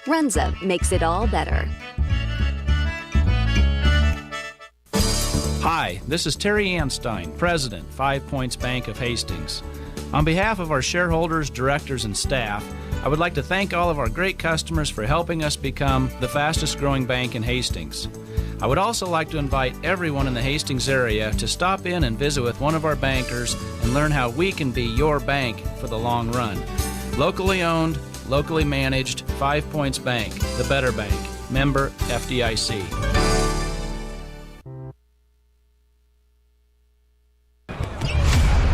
Runza makes it all better. Hi, this is Terry Anstein, President, 5 Points Bank of Hastings. On behalf of our shareholders, directors, and staff, I would like to thank all of our great customers for helping us become the fastest growing bank in Hastings. I would also like to invite everyone in the Hastings area to stop in and visit with one of our bankers and learn how we can be your bank for the long run. Locally owned, locally managed, 5 Points Bank, the better bank. Member FDIC.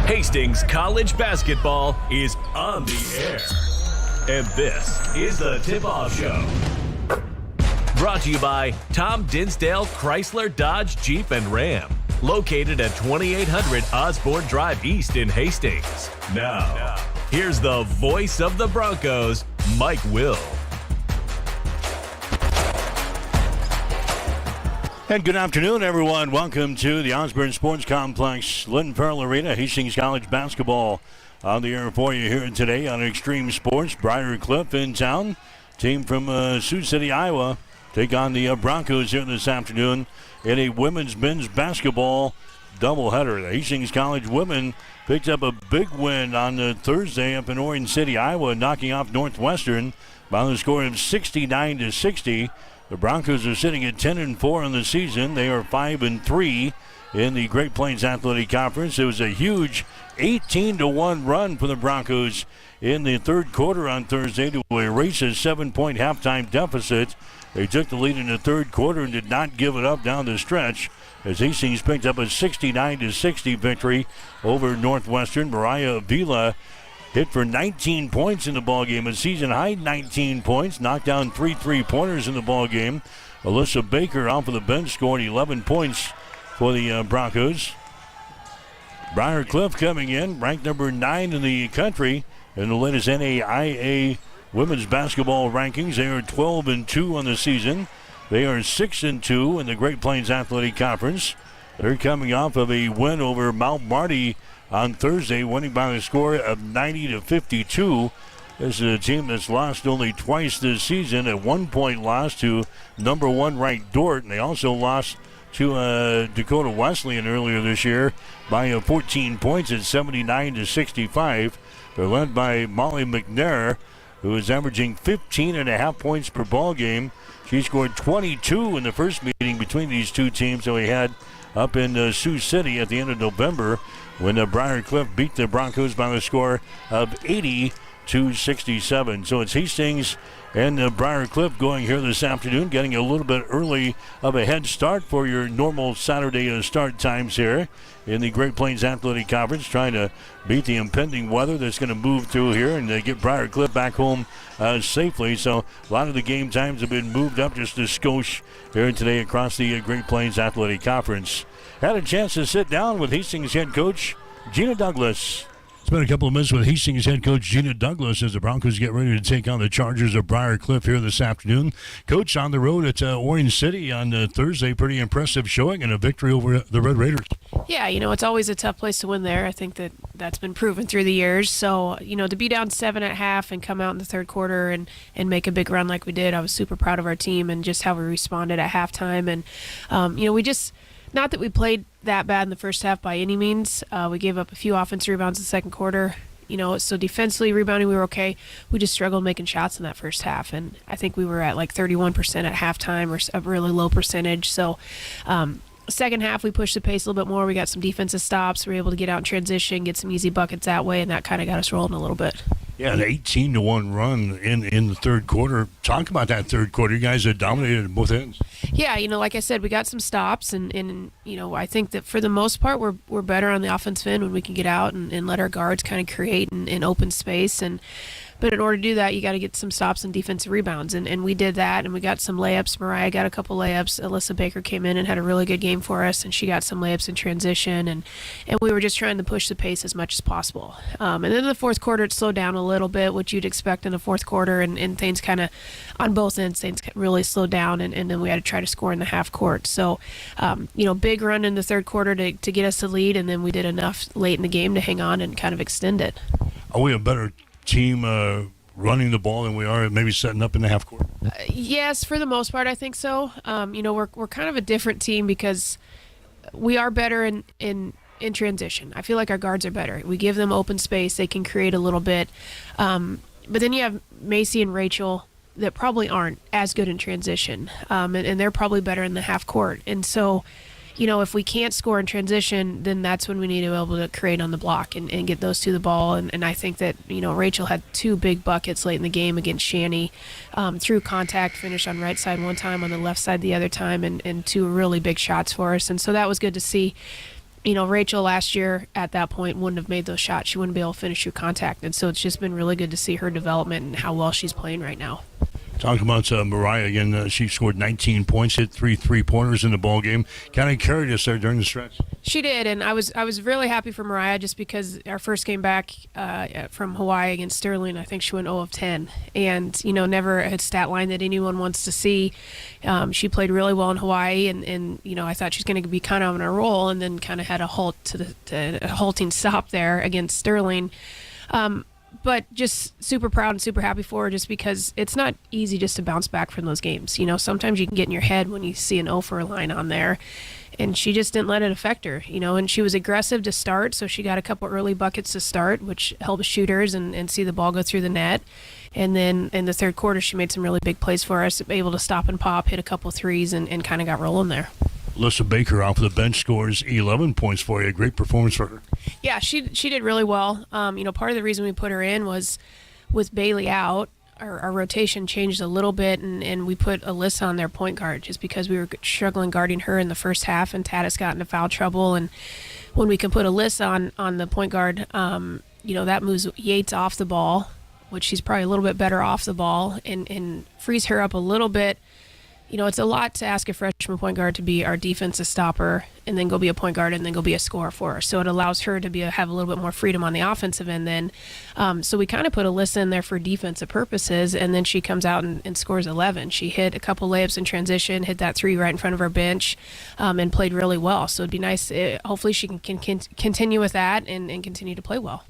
Hastings College basketball is on the air. And this is the Tip-Off Show. Brought to you by Tom Dinsdale Chrysler Dodge Jeep and Ram. Located at 2800 Osborne Drive East in Hastings. Now, here's the voice of the Broncos, Mike Will. And good afternoon, everyone. Welcome to the Osborne Sports Complex, Lynn Farrell Arena, Hastings College basketball on the air for you here today on Extreme Sports. Briar Cliff in town. Team from Sioux City, Iowa, take on the Broncos here this afternoon in a women's men's basketball doubleheader. The Hastings College women picked up a big win on Thursday up in Orange City, Iowa, knocking off Northwestern by the score of 69-60. The Broncos are sitting at 10-4 in the season. They are 5-3 in the Great Plains Athletic Conference. It was a huge 18-1 run for the Broncos in the third quarter on Thursday to erase a 7-point halftime deficit. They took the lead in the third quarter and did not give it up down the stretch as Hastings picked up a 69-60 victory over Northwestern. Mariah Avila hit for 19 points in the ballgame, a season-high 19 points, knocked down 3 3-pointers in the ballgame. Alyssa Baker off of the bench scored 11 points for the Broncos. Briar Cliff coming in, ranked number 9 in the country in the latest NAIA women's basketball rankings. They are 12-2 on the season. They are 6-2 in the Great Plains Athletic Conference. They're coming off of a win over Mount Marty on Thursday, winning by the score of 90-52. This is a team that's lost only twice this season. A 1-point loss to number 1 ranked Dordt, and they also lost to Dakota Wesleyan earlier this year by 14 points at 79-65. They're led by Molly McNair, who is averaging 15.5 points per ball game. She scored 22 in the first meeting between these two teams that we had up in Sioux City at the end of November when Briar Cliff beat the Broncos by the score of 80-67. So it's Hastings and Briar Cliff going here this afternoon, getting a little bit early of a head start for your normal Saturday start times here in the Great Plains Athletic Conference, trying to beat the impending weather that's going to move through here and get Briar Cliff back home safely. So a lot of the game times have been moved up just a skosh here today across the Great Plains Athletic Conference. Had a chance to sit down with Hastings head coach Gina Douglas. Spent a couple of minutes with Hastings head coach Gina Douglas as the Broncos get ready to take on the Chargers of Briar Cliff here this afternoon. Coach, on the road at Orange City on Thursday, pretty impressive showing and a victory over the Red Raiders. Yeah, it's always a tough place to win there. I think that's been proven through the years. So, to be down 7 at half and come out in the third quarter and make a big run like we did, I was super proud of our team and just how we responded at halftime. And, we just... Not that we played that bad in the first half by any means. We gave up a few offensive rebounds in the second quarter. So defensively rebounding, we were okay. We just struggled making shots in that first half. And I think we were at like 31% at halftime, or a really low percentage. So second half, we pushed the pace a little bit more. We got some defensive stops. We were able to get out in transition, get some easy buckets that way, and that kind of got us rolling a little bit. Yeah, an 18-1 run in the third quarter. Talk about that third quarter. You guys have dominated at both ends. Yeah, like I said, we got some stops, and I think that for the most part, we're better on the offensive end when we can get out and let our guards kind of create in open space. But in order to do that, you got to get some stops and defensive rebounds, and we did that, and we got some layups. Mariah got a couple layups. Alyssa Baker came in and had a really good game for us, and she got some layups in transition, and we were just trying to push the pace as much as possible. And then in the fourth quarter, it slowed down a little bit, which you'd expect in the fourth quarter, and things kind of, on both ends, things really slowed down, and then we had to try to score in the half court. So, big run in the third quarter to get us the lead, and then we did enough late in the game to hang on and kind of extend it. Are we a better team running the ball than we are maybe setting up in the half court? Yes, for the most part, I think so. We're kind of a different team because we are better in transition. I feel like our guards are better. We give them open space; they can create a little bit. But then you have Macy and Rachel that probably aren't as good in transition, and they're probably better in the half court. And so, if we can't score in transition, then that's when we need to be able to create on the block and get those to the ball. And I think that, Rachel had 2 big buckets late in the game against Shani, through contact, finish on right side one time, on the left side the other time, and 2 really big shots for us. And so that was good to see. Rachel last year at that point wouldn't have made those shots. She wouldn't be able to finish through contact. And so it's just been really good to see her development and how well she's playing right now. Talking about Mariah again, she scored 19 points, hit 3 3-pointers in the ball game. Kind of carried us there during the stretch. She did, and I was really happy for Mariah just because our first game back from Hawaii against Sterling, I think she went 0 of 10, and never a stat line that anyone wants to see. She played really well in Hawaii, and I thought she was going to be kind of on a roll, and then kind of had a halt to a halting stop there against Sterling. But just super proud and super happy for her just because it's not easy just to bounce back from those games. Sometimes you can get in your head when you see an 0 for a line on there. And she just didn't let it affect her, and she was aggressive to start, so she got a couple early buckets to start, which helped shooters and see the ball go through the net. And then in the third quarter, she made some really big plays for us, able to stop and pop, hit a couple threes, and kind of got rolling there. Alyssa Baker off the bench scores 11 points for you. Great performance for her. Yeah, she did really well. Part of the reason we put her in was with Bailey out, our rotation changed a little bit, and we put Alyssa on their point guard just because we were struggling guarding her in the first half, and Tatis got into foul trouble. And when we can put Alyssa on the point guard, that moves Yates off the ball, which she's probably a little bit better off the ball, and frees her up a little bit. It's a lot to ask a freshman point guard to be our defensive stopper and then go be a point guard and then go be a scorer for her. So it allows her to have a little bit more freedom on the offensive end then. So we kind of put Alyssa in there for defensive purposes, and then she comes out and scores 11. She hit a couple layups in transition, hit that 3 right in front of our bench, and played really well. So it'd be nice. Hopefully she can continue with that and continue to play well.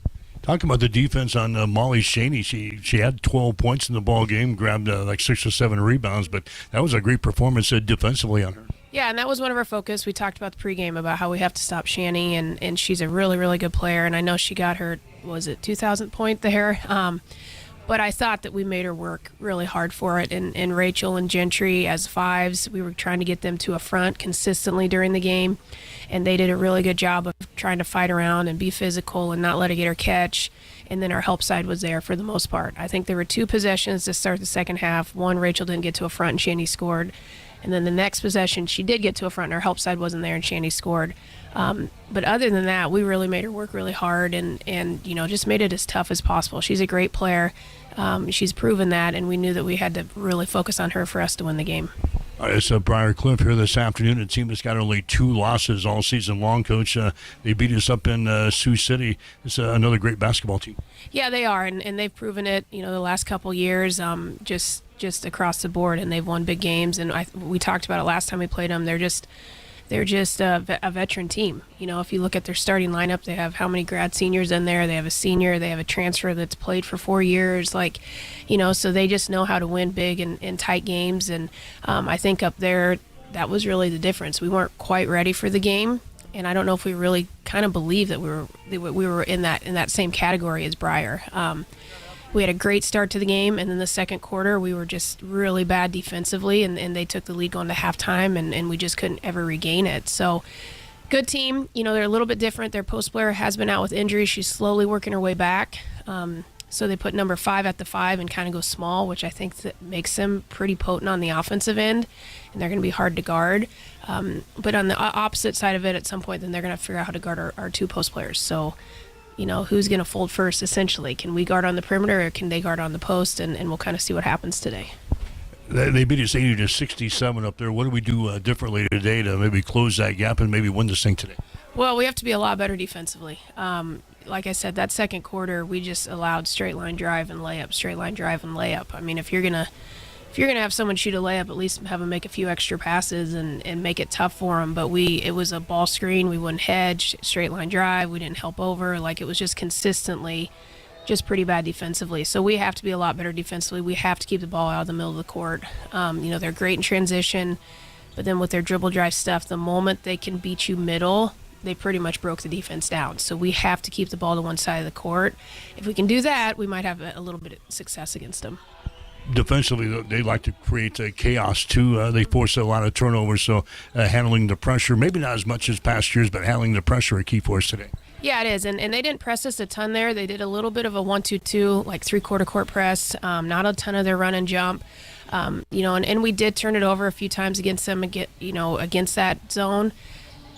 Talking about the defense on Molly Shaney, she had 12 points in the ball game, grabbed like 6 or 7 rebounds, but that was a great performance defensively on her. Yeah, and that was one of our focus. We talked about the pregame about how we have to stop Shani, and she's a really, really good player, and I know she got her, 2,000th point there? But I thought that we made her work really hard for it. And Rachel and Gentry as 5s, we were trying to get them to a front consistently during the game. And they did a really good job of trying to fight around and be physical and not let her get her catch. And then our help side was there for the most part. I think there were 2 possessions to start the second half. One, Rachel didn't get to a front and Shani scored. And then the next possession, she did get to a front and our help side wasn't there and Shani scored. But other than that, we really made her work really hard and just made it as tough as possible. She's a great player. She's proven that, and we knew that we had to really focus on her for us to win the game. All right, it's Briar Cliff here this afternoon. A team that's got only 2 losses all season long, Coach. They beat us up in Sioux City. It's another great basketball team. Yeah, they are, and they've proven it, the last couple years, just across the board, and they've won big games. And we talked about it last time we played them. They're just a veteran team. If you look at their starting lineup, they have how many grad seniors in there? They have a senior. They have a transfer that's played for 4 years. So they just know how to win big and tight games. And I think up there, that was really the difference. We weren't quite ready for the game, and I don't know if we really kind of believed that we were in that same category as Briar. We had a great start to the game, and then the second quarter we were just really bad defensively, and they took the lead going to halftime, and we just couldn't ever regain it. So good team. They're a little bit different. Their post player has been out with injury. She's slowly working her way back. So they put number 5 at the 5 and kind of go small, which I think that makes them pretty potent on the offensive end, and they're going to be hard to guard. But on the opposite side of it, at some point, then they're going to figure out how to guard our 2 post players. So who's going to fold first, essentially? Can we guard on the perimeter, or can they guard on the post? And we'll kind of see what happens today. They beat us 80-67 up there. What do we do differently today to maybe close that gap and maybe win this thing today? Well, we have to be a lot better defensively. Like I said, that second quarter, we just allowed straight line drive and layup, straight line drive and layup. I mean, if you're gonna have someone shoot a layup, at least have them make a few extra passes and make it tough for them. But it was a ball screen. We wouldn't hedge, straight line drive. We didn't help over. It was just consistently just pretty bad defensively. So we have to be a lot better defensively. We have to keep the ball out of the middle of the court. They're great in transition, but then with their dribble drive stuff, the moment they can beat you middle, they pretty much broke the defense down. So we have to keep the ball to one side of the court. If we can do that, we might have a little bit of success against them. Defensively, they like to create chaos, too. They force a lot of turnovers, so handling the pressure, maybe not as much as past years, but handling the pressure a key for us today. Yeah, it is, and they didn't press us a ton there. They did a little bit of a 1-2-2, like three-quarter court press, not a ton of their run and jump. And we did turn it over a few times against them, against that zone.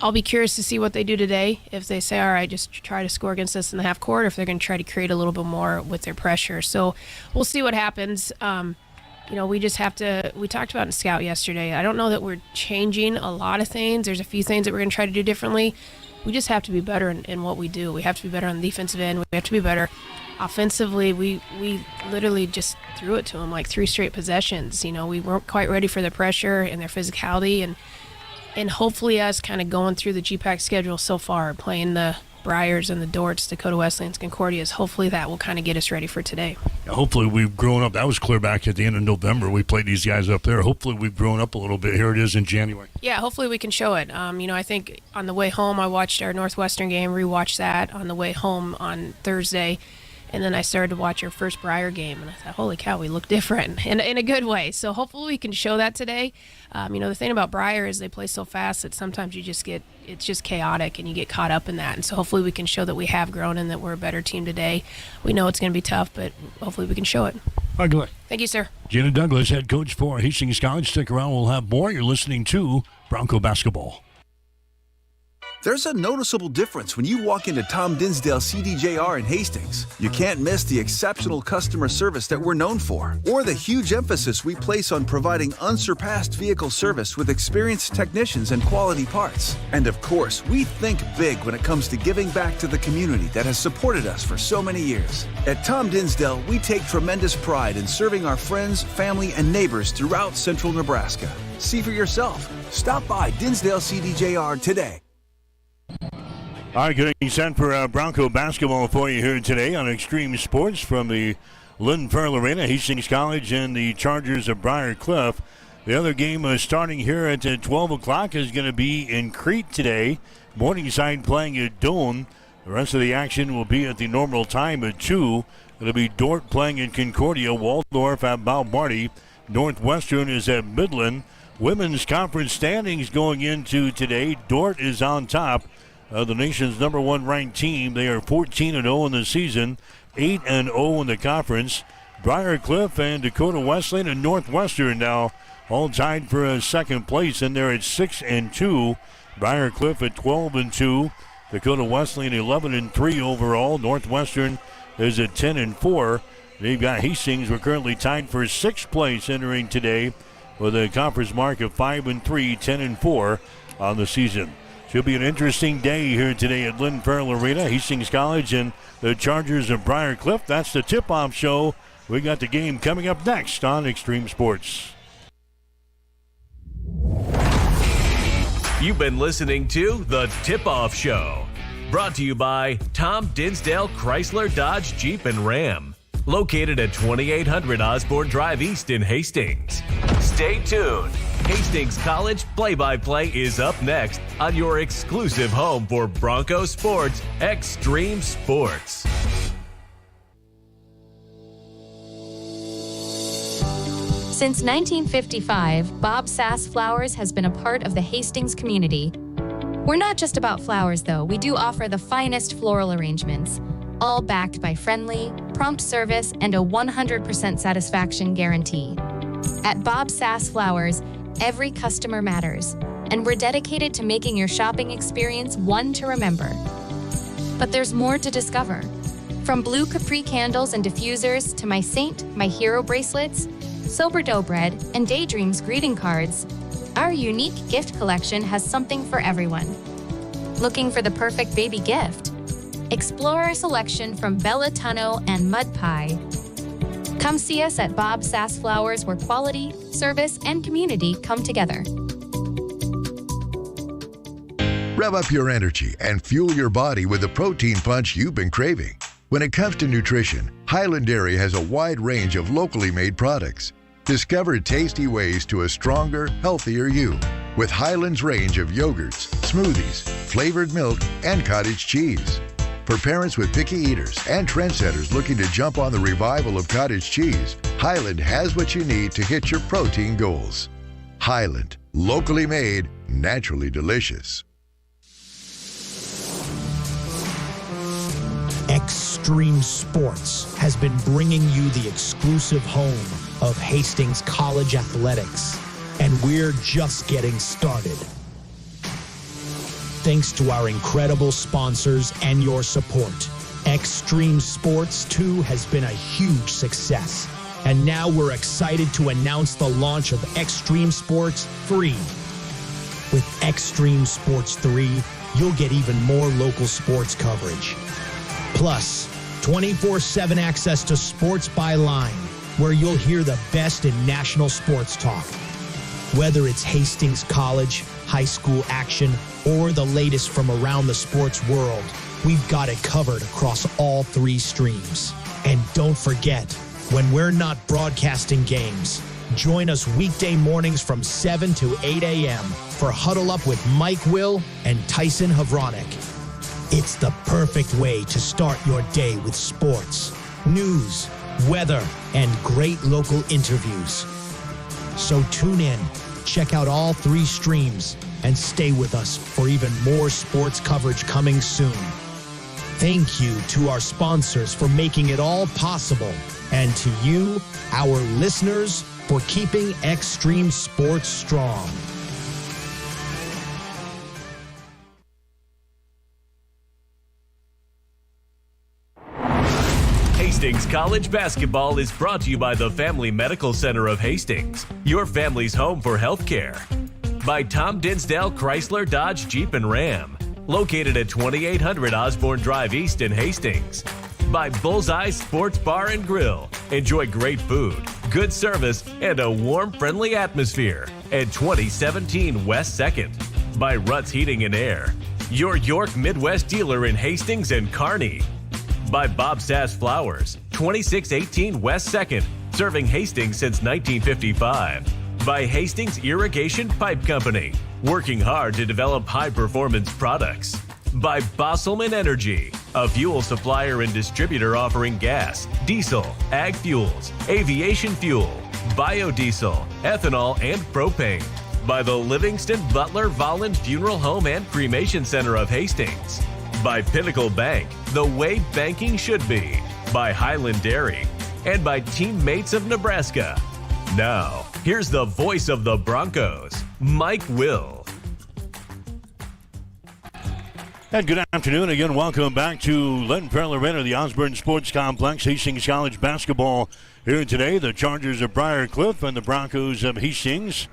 I'll be curious to see what they do today. If they say, all right, just try to score against us in the half court, or if they're going to try to create a little bit more with their pressure. So we'll see what happens. We just have to – we talked about in Scout yesterday. I don't know that we're changing a lot of things. There's a few things that we're going to try to do differently. We just have to be better in what we do. We have to be better on the defensive end. We have to be better offensively. We literally just threw it to them like 3 straight possessions. We weren't quite ready for the pressure and their physicality, and hopefully us kind of going through the GPAC schedule so far, playing the Briars and the Dorts, Dakota Wesleyans, Concordias, hopefully that will kind of get us ready for today. Yeah, hopefully we've grown up. That was clear back at the end of November. We played these guys up there. Hopefully we've grown up a little bit. Here it is in January. Yeah, hopefully we can show it. I think on the way home I watched our Northwestern game, rewatched that on the way home on Thursday. And then I started to watch our first Briar game, and I thought, holy cow, we look different in a good way. So hopefully we can show that today. The thing about Briar is they play so fast that sometimes it's just chaotic, and you get caught up in that. And so hopefully we can show that we have grown and that we're a better team today. We know it's going to be tough, but hopefully we can show it. All right, good luck. Thank you, sir. Jenna Douglas, head coach for Hastings College. Stick around. We'll have more. You're listening to Bronco Basketball. There's a noticeable difference when you walk into Tom Dinsdale CDJR in Hastings. You can't miss the exceptional customer service that we're known for, or the huge emphasis we place on providing unsurpassed vehicle service with experienced technicians and quality parts. And of course, we think big when it comes to giving back to the community that has supported us for so many years. At Tom Dinsdale, we take tremendous pride in serving our friends, family, and neighbors throughout central Nebraska. See for yourself. Stop by Dinsdale CDJR today. All right, getting set for Bronco basketball for you here today on Extreme Sports from the Lynn Farrell Arena, Hastings College and the Chargers of Briar Cliff. The other game starting here at 12 o'clock is going to be in Crete today. Morningside playing at Doane. The rest of the action will be at the normal time at 2. It'll be Dordt playing in Concordia, Waldorf at Balbarty. Northwestern is at Midland. Women's conference standings going into today. Dordt is on top. The nation's number 1 ranked team. They are 14-0 in the season, 8-0 in the conference. Briar Cliff and Dakota Wesleyan and Northwestern now all tied for second place, and they're at 6-2. Briar Cliff at 12-2. Dakota Wesleyan 11-3 overall. Northwestern is at 10-4. They've got Hastings. We're currently tied for 6th place entering today with a conference mark of 5-3, 10-4 on the season. Should be an interesting day here today at Lynn Farrell Arena. Hastings College and the Chargers of Briar Cliff. That's the tip-off show. We got the game coming up next on Extreme Sports. You've been listening to The Tip-Off Show. Brought to you by Tom Dinsdale Chrysler Dodge Jeep and Ram. Located at 2800 Osborne Drive East in Hastings. Stay tuned. Hastings College Play-by-Play is up next on your exclusive home for Bronco Sports, Extreme Sports. Since 1955, Bob Sass Flowers has been a part of the Hastings community. We're not just about flowers, though. We do offer the finest floral arrangements, all backed by friendly, prompt service and a 100% satisfaction guarantee. At Bob Sass Flowers, every customer matters, and we're dedicated to making your shopping experience one to remember. But there's more to discover. From blue Capri candles and diffusers to my Saint, my Hero bracelets, Sober Dough Bread, and Daydreams greeting cards, our unique gift collection has something for everyone. Looking for the perfect baby gift? Explore our selection from Bella Tunno and Mud Pie. Come see us at Bob Sass Flowers, where quality, service, and community come together. Rev up your energy and fuel your body with the protein punch you've been craving. When it comes to nutrition, Highland Dairy has a wide range of locally made products. Discover tasty ways to a stronger, healthier you with Highland's range of yogurts, smoothies, flavored milk, and cottage cheese. For parents with picky eaters and trendsetters looking to jump on the revival of cottage cheese, Highland has what you need to hit your protein goals. Highland, locally made, naturally delicious. Extreme Sports has been bringing you the exclusive home of Hastings College Athletics, and we're just getting started. Thanks to our incredible sponsors and your support, Extreme Sports 2 has been a huge success. And now we're excited to announce the launch of Extreme Sports 3. With Extreme Sports 3, you'll get even more local sports coverage. Plus, 24/7 access to Sports by Line, where you'll hear the best in national sports talk. Whether it's Hastings College, high school action, or the latest from around the sports world, we've got it covered across all 3 streams. And don't forget, when we're not broadcasting games, join us weekday mornings from 7 to 8 a.m. for Huddle Up with Mike Will and Tyson Havronik. It's the perfect way to start your day with sports, news, weather, and great local interviews. So tune in, check out all 3 streams, and stay with us for even more sports coverage coming soon. Thank you to our sponsors for making it all possible, and to you, our listeners, for keeping Extreme Sports strong. Hastings College basketball is brought to you by the Family Medical Center of Hastings, your family's home for healthcare. By Tom Dinsdale Chrysler Dodge Jeep and Ram, located at 2800 Osborne Drive East in Hastings. By Bullseye Sports Bar and Grill. Enjoy great food, good service, and a warm, friendly atmosphere at 2017 West 2nd. By Ruts Heating and Air, your York Midwest dealer in Hastings and Kearney. By Bob Sass Flowers, 2618 West 2nd, serving Hastings since 1955. By Hastings Irrigation Pipe Company, working hard to develop high-performance products. By Bosselman Energy, a fuel supplier and distributor offering gas, diesel, ag fuels, aviation fuel, biodiesel, ethanol, and propane. By the Livingston Butler Volland Funeral Home and Cremation Center of Hastings. By Pinnacle Bank, the way banking should be. By Highland Dairy. And by Teammates of Nebraska. Now, here's the voice of the Broncos, Mike Will. And good afternoon again. Welcome back to Len Fair Arena, the Osborne Sports Complex. Hastings College basketball here today. The Chargers of Briar Cliff and the Broncos of Hastings.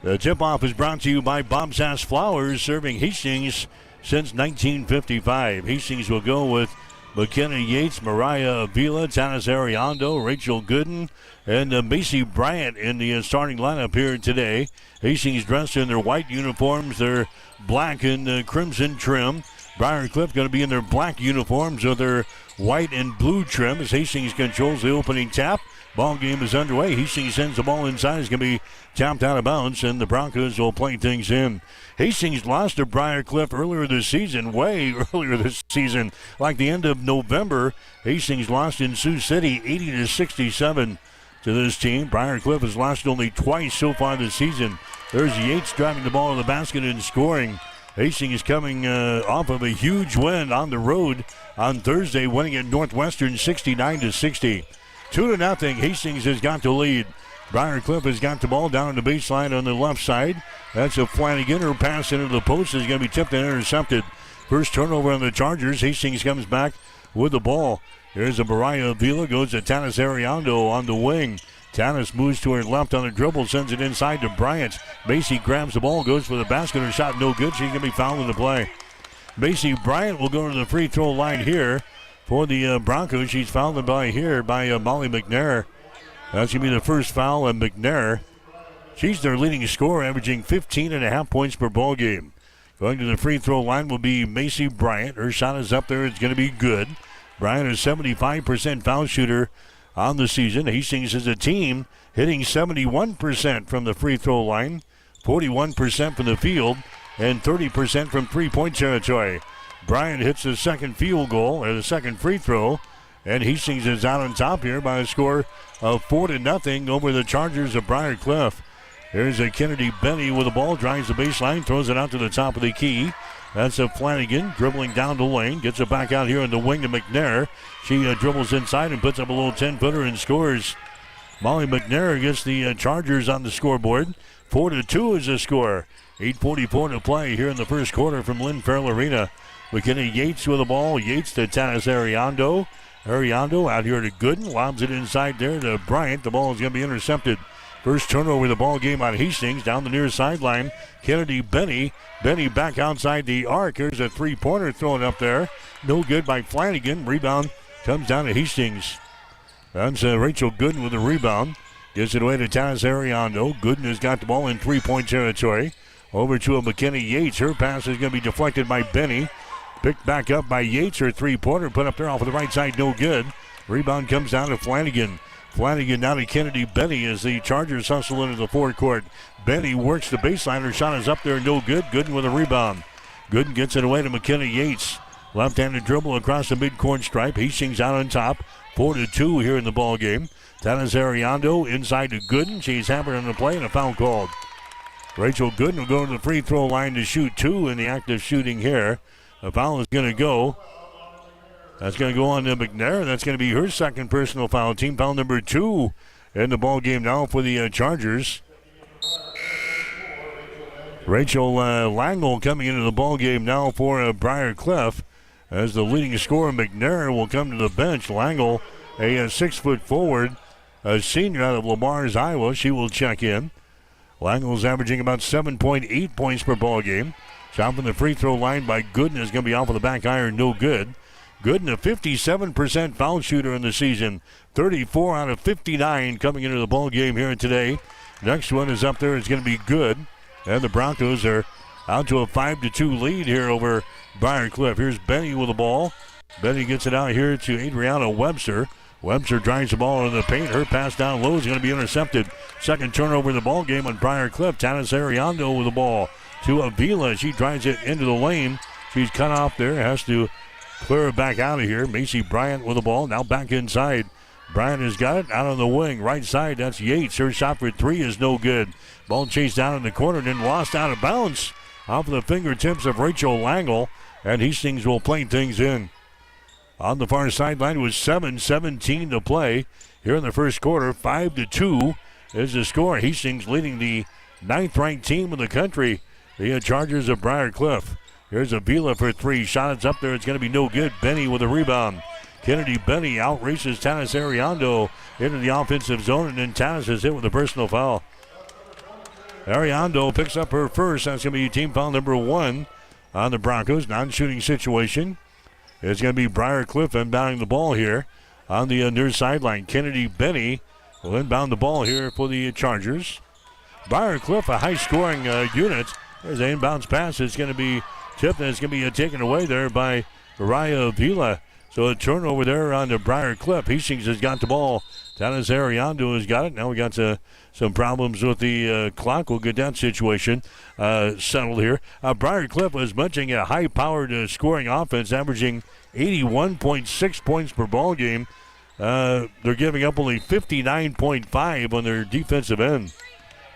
The tip-off is brought to you by Bob Sass Flowers, serving Hastings since 1955. Hastings will go with McKenna Yates, Mariah Avila, Tanis Ariando, Rachel Gooden, and Macy Bryant in the starting lineup here today. Hastings dressed in their white uniforms, their black and crimson trim. Briar Cliff going to be in their black uniforms with their white and blue trim as Hastings controls the opening tap. Ball game is underway. Hastings sends the ball inside. It's going to be tapped out of bounds, and the Broncos will play things in. Hastings lost to Briar Cliff earlier this season, way earlier this season, like the end of November. Hastings lost in Sioux City 80-67 to this team. Briar Cliff has lost only twice so far this season. There's Yates driving the ball to the basket and scoring. Hastings coming off of a huge win on the road on Thursday, winning at Northwestern 69-60. 2-0. Hastings has got the lead. Briar Cliff has got the ball down the baseline on the left side. That's a Flanagan. Her pass into the post is going to be tipped and intercepted. First turnover on the Chargers. Hastings comes back with the ball. There's a Mariah Avila. Goes to Tanis Ariando on the wing. Tanis moves to her left on the dribble. Sends it inside to Bryant. Macy grabs the ball. Goes for the basket. Her shot no good. She's going to be fouled in the play. Macy Bryant will go to the free throw line here for the Broncos. She's fouled by Molly McNair. That's going to be the first foul on McNair. She's their leading scorer, averaging 15.5 points per ball game. Going to the free throw line will be Macy Bryant. Her shot is up there. It's going to be good. Bryant is 75% foul shooter on the season. Hastings is a team hitting 71% from the free throw line, 41% from the field, and 30% from three-point territory. Bryant hits the second field goal, or the second free throw, and Hastings is out on top here by a score of 4-0 over the Chargers of Briar Cliff. There's a Kennedy Benny with the ball, drives the baseline, throws it out to the top of the key. That's a Flanagan dribbling down the lane, gets it back out here in the wing to McNair. She dribbles inside and puts up a little 10-footer and scores. Molly McNair gets the Chargers on the scoreboard. 4-2 is the score. 8:44 to play here in the first quarter from Lynn Farrell Arena. McKinney Yates with the ball. Yates to Tanis Ariando. Ariando out here to Gooden. Lobs it inside there to Bryant. The ball is going to be intercepted. First turnover of the ball game on Hastings down the near sideline. Kennedy Benny. Benny back outside the arc. Here's a three-pointer thrown up there. No good by Flanagan. Rebound comes down to Hastings. That's Rachel Gooden with the rebound. Gives it away to Tanis Ariando. Gooden has got the ball in three-point territory. Over to a McKinney Yates. Her pass is going to be deflected by Benny. Picked back up by Yates. Her three-pointer put up there off of the right side. No good. Rebound comes down to Flanagan. Flanagan down to Kennedy Benny as the Chargers hustle into the forecourt. Benny works the baseline. Her shot is up there. No good. Gooden with a rebound. Gooden gets it away to McKinney Yates. Left-handed dribble across the midcourt stripe. Hastings out on top. 4-2 here in the ball game. Tanis Ariando inside to Gooden. She's hammered on the play and a foul called. Rachel Gooden will go to the free throw line to shoot two in the act of shooting here. A foul is going to go. That's going to go on to McNair. That's going to be her second personal foul. Team foul number 2 in the ball game now for the Chargers. Rachel Langle coming into the ball game now for Briar Cliff. As the leading scorer, McNair, will come to the bench. Langle, a 6-foot forward, a senior out of Lamar's, Iowa. She will check in. Langle's averaging about 7.8 points per ball game. Shot from the free throw line by Gooden is going to be off of the back iron, no good. Gooden, a 57% foul shooter in the season. 34 out of 59 coming into the ball game here today. Next one is up there. It's going to be good. And the Broncos are out to a 5-2 lead here over Briar Cliff. Here's Benny with the ball. Benny gets it out here to Adriana Webster. Webster drives the ball into the paint. Her pass down low is going to be intercepted. Second turnover in the ball game on Briar Cliff. Tanis Ariando with the ball to Avila. She drives it into the lane. She's cut off there. Has to clear it back out of here. Macy Bryant with the ball. Now back inside. Bryant has got it out on the wing. Right side, that's Yates. Her shot for three is no good. Ball chased down in the corner and then lost out of bounds off of the fingertips of Rachel Langle. And Hastings will play things in. On the far sideline with 7:17 to play here in the first quarter. 5-2 is the score. Hastings leading the 9th-ranked team in the country, the Chargers of Briar Cliff. Here's Avila for three. Shot is up there. It's going to be no good. Benny with a rebound. Kennedy Benny outraces Tanis Ariando into the offensive zone, and then Tanis is hit with a personal foul. Ariando picks up her first. That's going to be team foul number 1 on the Broncos. Non-shooting situation. It's going to be Briar Cliff inbounding the ball here on the near sideline. Kennedy Benny will inbound the ball here for the Chargers. Briar Cliff, a high-scoring unit. There's an inbounds pass. It's going to be tipped, and it's going to be taken away there by Mariah Avila. So a turnover there on the Briar Cliff. Hastings has got the ball. Tanis Ariando has got it. Now we got some problems with the clock. We'll get that situation settled here. Briar Cliff was munching a high-powered scoring offense, averaging 81.6 points per ball game. They're giving up only 59.5 on their defensive end.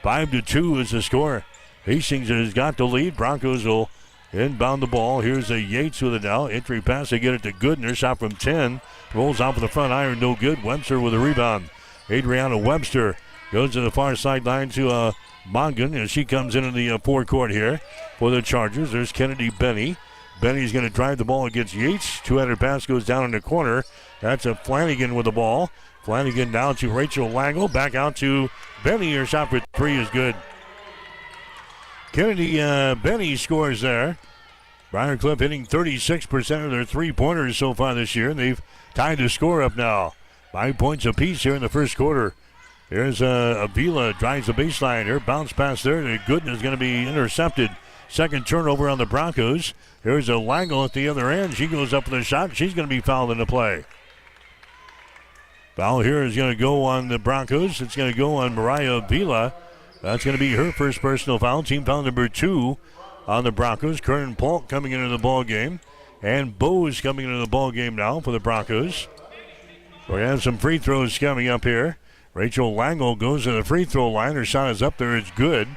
5-2 is the score. Hastings has got the lead. Broncos will inbound the ball. Here's a Yates with it now. Entry pass. They get it to Goodner. Shot from 10. Rolls off of the front iron. No good. Webster with a rebound. Adriana Webster goes to the far sideline to Mongan as she comes into the forecourt here for the Chargers. There's Kennedy Benny. Benny's going to drive the ball against Yates. Two-headed pass goes down in the corner. That's a Flanagan with the ball. Flanagan down to Rachel Langle. Back out to Benny. Her shot for three is good. Kennedy Benny scores there. Briar Cliff hitting 36% of their three-pointers so far this year, and they've tied the score up now. 5 points apiece here in the first quarter. Here's Avila, drives the baseline. Her bounce pass there to Gooden is going to be intercepted. Second turnover on the Broncos. Here's a Langle at the other end. She goes up with a shot. She's going to be fouled in the play. Foul here is going to go on the Broncos. It's going to go on Mariah Avila. That's going to be her first personal foul. Team foul number 2 on the Broncos. Kernan Polk coming into the ball game. And Bose coming into the ball game now for the Broncos. We're going to have some free throws coming up here. Rachel Langle goes to the free throw line. Her shot is up there. It's good.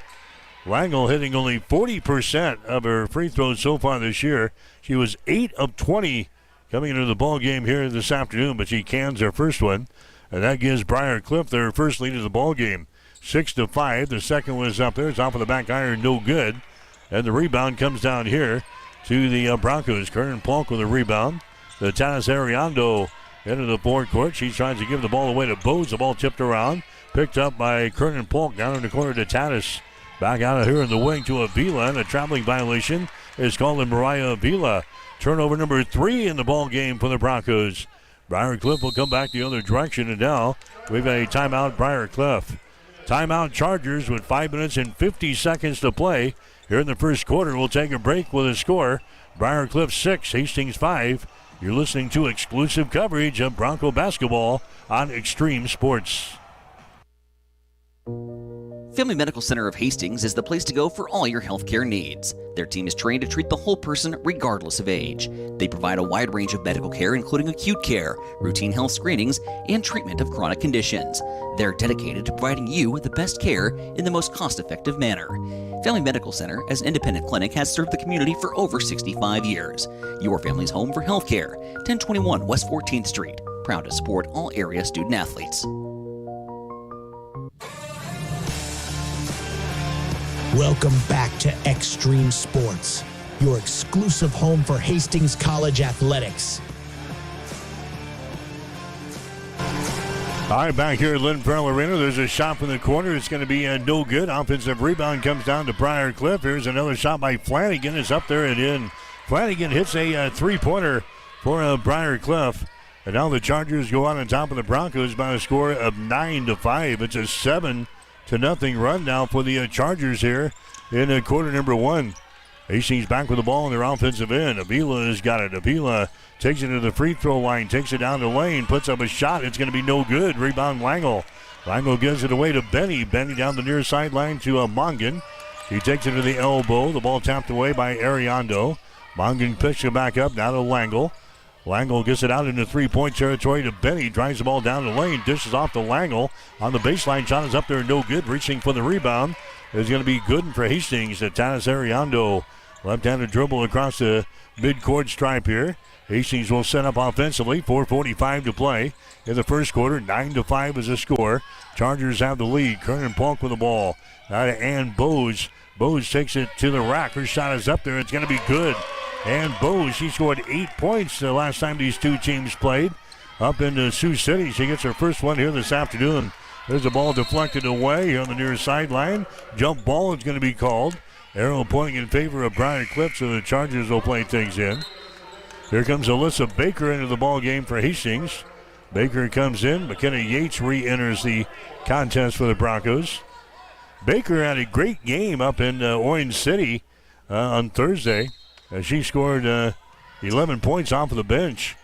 Langle hitting only 40% of her free throws so far this year. She was 8 of 20 coming into the ball game here this afternoon, but she cans her first one. And that gives Briar Cliff their first lead of the ball game. 6-5. The second one is up there. It's off of the back iron. No good. And the rebound comes down here to the Broncos. Kernan Polk with a rebound. The Tanis Ariando into the forecourt. She tries to give the ball away to Bose. The ball tipped around. Picked up by Kernan Polk down in the corner to Tanis. Back out of here in the wing to Avila. And a traveling violation is called in Mariah Avila. Turnover number 3 in the ball game for the Broncos. Briar Cliff will come back the other direction. And now we've got a timeout, Briar Cliff. Timeout Chargers with 5 minutes and 50 seconds to play. Here in the first quarter, we'll take a break with a score. Briar Cliff 6, Hastings 5. You're listening to exclusive coverage of Bronco basketball on Extreme Sports. Family Medical Center of Hastings is the place to go for all your healthcare needs. Their team is trained to treat the whole person regardless of age. They provide a wide range of medical care, including acute care, routine health screenings, and treatment of chronic conditions. They're dedicated to providing you the best care in the most cost-effective manner. Family Medical Center, as an independent clinic, has served the community for over 65 years. Your family's home for healthcare. 1021 West 14th Street. Proud to support all area student athletes. Welcome back to Extreme Sports, your exclusive home for Hastings College athletics. All right, back here at Lynn Farrell Arena, there's a shot from the corner. It's going to be no good. Offensive rebound comes down to Briar Cliff. Here's another shot by Flanagan. It's up there and in. Flanagan hits a three-pointer for Briar Cliff. And now the Chargers go on top of the Broncos by a score of 9-5. It's a 7-0 run now for the Chargers here in quarter number 1. Hastings back with the ball in their offensive end. Avila has got it. Avila takes it to the free throw line, takes it down the lane, puts up a shot. It's going to be no good. Rebound Langle. Langle gives it away to Benny. Benny down the near sideline to Mongan. He takes it to the elbow. The ball tapped away by Ariando. Mongan picks it back up now to Langle. Langle gets it out into three-point territory to Benny. Drives the ball down the lane. Dishes off to Langle. On the baseline, shot is up there, no good. Reaching for the rebound is going to be good for Hastings. Tanis Ariando. Left-handed dribble across the mid-court stripe here. Hastings will set up offensively. 4:45 to play in the first quarter. 9-5 is the score. Chargers have the lead. Kernan Polk with the ball. Now to Ann Bose. Bose takes it to the rack. Her shot is up there. It's going to be good. And Bose, she scored 8 points the last time these two teams played up in Sioux City. She gets her first one here this afternoon. There's a ball deflected away here on the near sideline. Jump ball is going to be called. Arrow pointing in favor of Briar Cliff, so the Chargers will play things in. Here comes Alyssa Baker into the ball game for Hastings. Baker comes in. McKenna Yates re-enters the contest for the Broncos. Baker had a great game up in Orange City on Thursday. She scored 11 points off of the bench.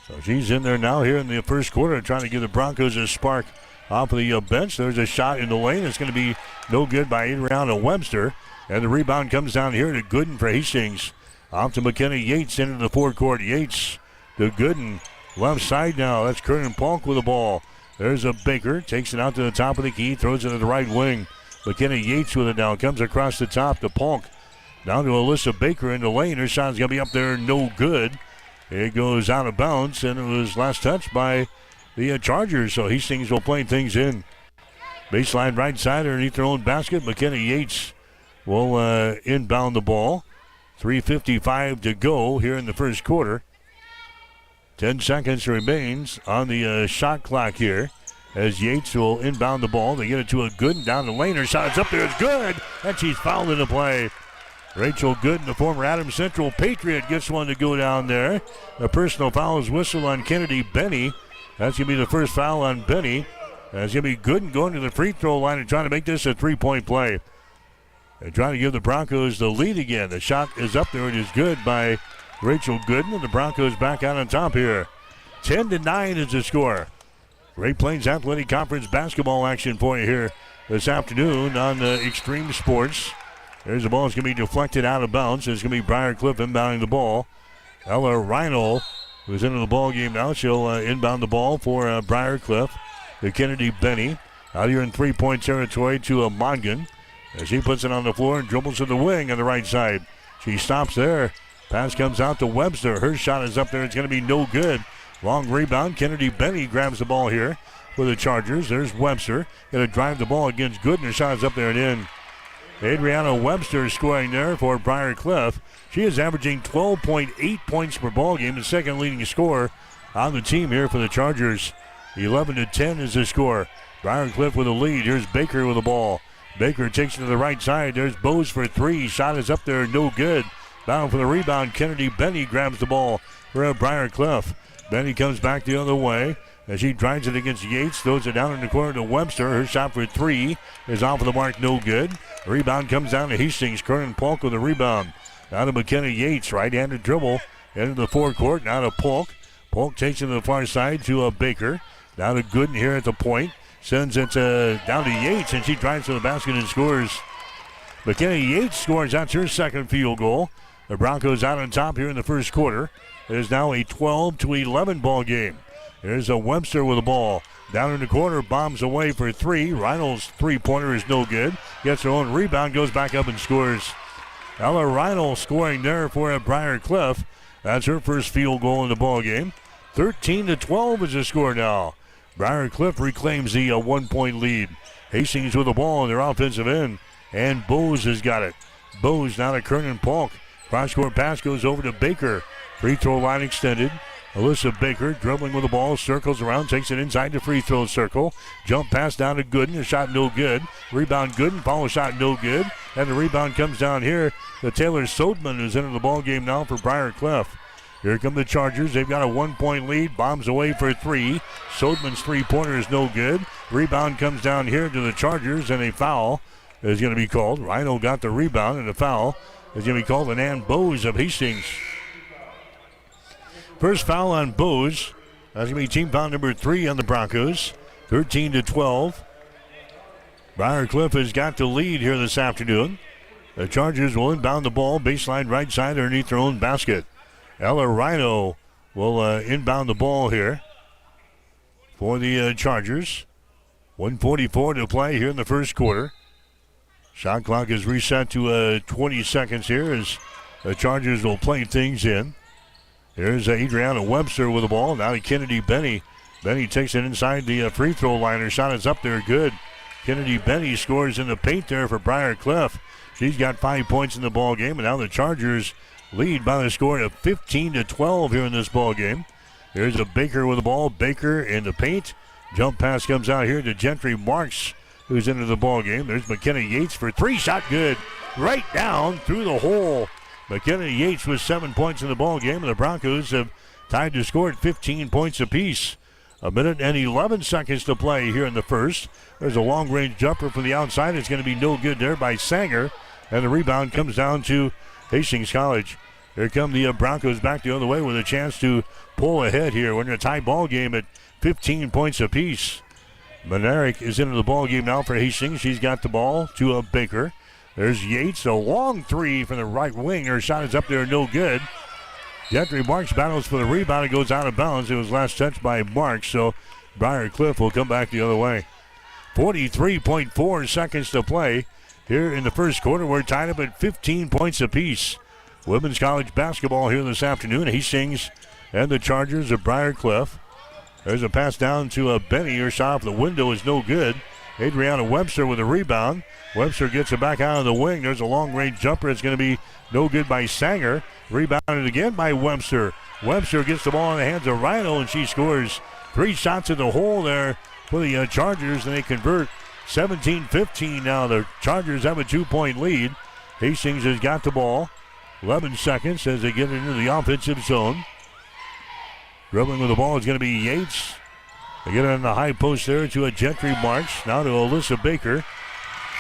So she's in there now here in the first quarter trying to give the Broncos a spark off of the bench. There's a shot in the lane. It's going to be no good by Adriana Webster. And the rebound comes down here to Gooden for Hastings. Off to McKenna Yates into the forecourt. Yates to Gooden. Left side now. That's Kernan Polk with the ball. There's a Baker. Takes it out to the top of the key. Throws it to the right wing. McKenna Yates with it now. Comes across the top to Polk. Down to Alyssa Baker in the lane. Her shot's going to be up there. No good. It goes out of bounds. And it was last touched by the Chargers. So Hastings will play things in. Baseline right side underneath their own basket. McKenna Yates will inbound the ball. 3:55 to go here in the first quarter. 10 seconds remains on the shot clock here as Yates will inbound the ball. They get it to a Gooden down the lane. Her shot is up there. It's good. And she's fouled into play. Rachel Gooden, the former Adams Central Patriot, gets one to go down there. A personal foul is whistled on Kennedy Benny. That's going to be the first foul on Benny. It's going to be Gooden going to the free throw line and trying to make this a three-point play. They're trying to give the Broncos the lead again. The shot is up there. It is good by Rachel Gooden, and the Broncos back out on top here. 10-9 is the score. Great Plains Athletic Conference basketball action for you here this afternoon on Extreme Sports. There's the ball. It's going to be deflected out of bounds. It's going to be Briar Cliff inbounding the ball. Ella Reinl, who's into the ball game now, she'll inbound the ball for Briar Cliff. To Kennedy Benny. Out here in three-point territory to Mongan. As he puts it on the floor and dribbles to the wing on the right side. She stops there. Pass comes out to Webster. Her shot is up there. It's going to be no good. Long rebound. Kennedy Benny grabs the ball here for the Chargers. There's Webster. Going to drive the ball against Gooden. Her shot is up there and in. Adriana Webster scoring there for Briar Cliff. She is averaging 12.8 points per ball game, the second leading scorer on the team here for the Chargers. 11-10 is the score. Briar Cliff with a lead. Here's Baker with the ball. Baker takes it to the right side. There's Bose for three. Shot is up there, no good. Down for the rebound. Kennedy Benny grabs the ball for Briar Cliff. Benny comes back the other way as he drives it against Yates. Throws it down in the corner to Webster. Her shot for three is off of the mark, no good. Rebound comes down to Hastings. Kernan Polk with the rebound. Down to McKenna Yates. Right-handed dribble into the forecourt. Now to Polk. Polk takes it to the far side to Baker. Down to Gooden here at the point. Sends it down to Yates, and she drives to the basket and scores. McKenna Yates scores. That's her second field goal. The Broncos out on top here in the first quarter. It is now a 12-11 ball game. There's a Webster with the ball. Down in the corner, bombs away for three. Reynolds' three-pointer is no good. Gets her own rebound, goes back up and scores. Ella Reynolds scoring there for Briar Cliff. That's her first field goal in the ball game. 13-12 is the score now. Briar Cliff reclaims the 1-point lead. Hastings with the ball in their offensive end. And Bose has got it. Bose now to Kernan Polk. Cross-court pass goes over to Baker. Free throw line extended. Alyssa Baker dribbling with the ball, circles around, takes it inside the free throw circle. Jump pass down to Gooden, a shot no good. Rebound Gooden, follow shot no good. And the rebound comes down here to Taylor Sodman, who's into the ball game now for Briar Cliff. Here come the Chargers. They've got a 1-point lead. Bombs away for three. Sodman's three-pointer is no good. Rebound comes down here to the Chargers, and a foul is going to be called. Rhino got the rebound, and a foul is going to be called on Ann Bose of Hastings. First foul on Bose. That's going to be team foul number 3 on the Broncos. 13-12. Briar Cliff has got the lead here this afternoon. The Chargers will inbound the ball, baseline right side underneath their own basket. Ella Rhino will inbound the ball here for the Chargers. 1:44 to play here in the first quarter. Shot clock is reset to 20 seconds here as the Chargers will play things in. Here's Adriana Webster with the ball. Now to Kennedy Benny. Benny takes it inside the free throw line. Her shot is up there, good. Kennedy Benny scores in the paint there for Briar Cliff. She's got 5 points in the ball game, and now the Chargers lead by the score of 15-12 here in this ball game. Here's a Baker with the ball. Baker in the paint. Jump pass comes out here to Gentry Marks, who's into the ball game. There's McKenna Yates for three. Shot good. Right down through the hole. McKenna Yates with 7 points in the ball game, and the Broncos have tied to score at 15 points apiece. 1 minute and 11 seconds to play here in the first. There's a long-range jumper from the outside. It's going to be no good there by Sanger, and the rebound comes down to Hastings College. Here come the Broncos back the other way with a chance to pull ahead here. We're in a tie ball game at 15 points apiece. Monerick is into the ball game now for Hastings. She's got the ball to Baker. There's Yates, a long three from the right wing. Her shot is up there, no good. Gentry Marks battles for the rebound. It goes out of bounds. It was last touched by Marks, so Briar Cliff will come back the other way. 43.4 seconds to play here in the first quarter. We're tied up at 15 points apiece. Women's college basketball here this afternoon. Hastings and the Chargers of Briar Cliff. There's a pass down to Benny. Her shot off the window is no good. Adriana Webster with a rebound. Webster gets it back out of the wing. There's a long-range jumper. It's going to be no good by Sanger. Rebounded again by Webster. Webster gets the ball in the hands of Rhino, and she scores 3 shots in the hole there for the Chargers, and they convert 17-15 now. The Chargers have a 2-point lead. Hastings has got the ball. 11 seconds as they get into the offensive zone. Dribbling with the ball is going to be Yates. They get it in the high post there to a Gentry Marks. Now to Alyssa Baker.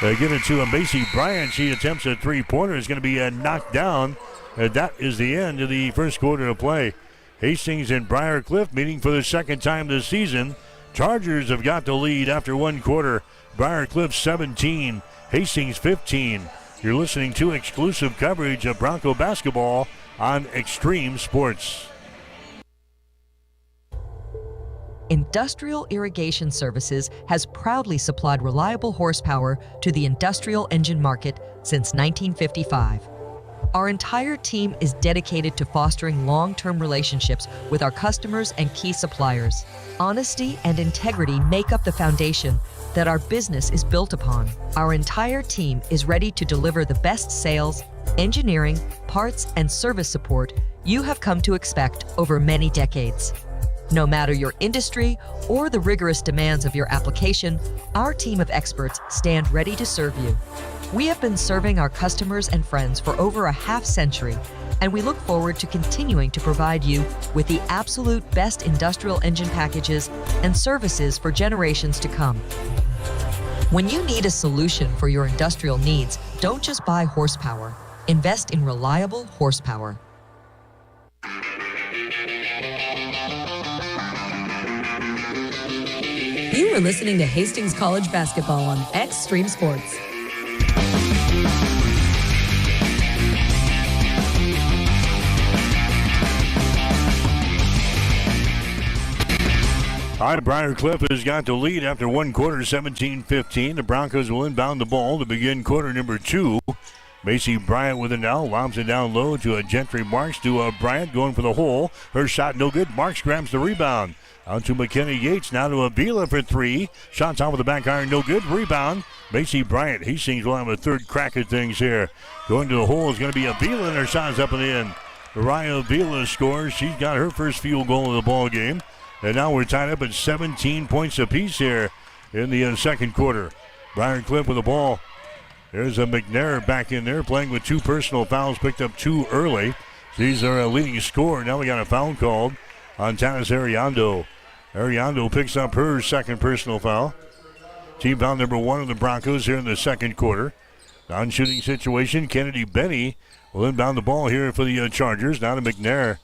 They get it to Macy Bryant. She attempts a three-pointer. It's going to be knocked down. That is the end of the first quarter of play. Hastings and Briar Cliff meeting for the second time this season. Chargers have got the lead after one quarter. Briar Cliff 17, Hastings 15. You're listening to exclusive coverage of Bronco basketball on Extreme Sports. Industrial Irrigation Services has proudly supplied reliable horsepower to the industrial engine market since 1955. Our entire team is dedicated to fostering long-term relationships with our customers and key suppliers. Honesty and integrity make up the foundation that our business is built upon. Our entire team is ready to deliver the best sales, engineering, parts, and service support you have come to expect over many decades. No matter your industry or the rigorous demands of your application, our team of experts stand ready to serve you. We have been serving our customers and friends for over a half-century, and we look forward to continuing to provide you with the absolute best industrial engine packages and services for generations to come. When you need a solution for your industrial needs, don't just buy horsepower. Invest in reliable horsepower. You are listening to Hastings College basketball on Extreme Sports. All right, Briar Cliff has got the lead after one quarter, 17-15. The Broncos will inbound the ball to begin quarter number two. Macy Bryant with it now, lobs it down low to a Gentry Marks to Bryant going for the hole. Her shot no good. Marks grabs the rebound. Out to McKenna Yates, now to Avila for three. Shots out with the back iron, no good. Rebound, Macy Bryant. Hastings will have a third crack at things here. Going to the hole is going to be Avila, and her shot's up and in. Mariah Avila scores. She's got her first field goal of the ball game. And now we're tied up at 17 points apiece here in the second quarter. Briar Cliff with the ball. There's a McNair back in there playing with two personal fouls picked up too early. She's our leading scorer. Now we got a foul called on Tanis Ariando. Ariando picks up her second personal foul. Team foul number one of the Broncos here in the second quarter. Non-shooting situation. Kennedy Benny will inbound the ball here for the Chargers. Now to McNair.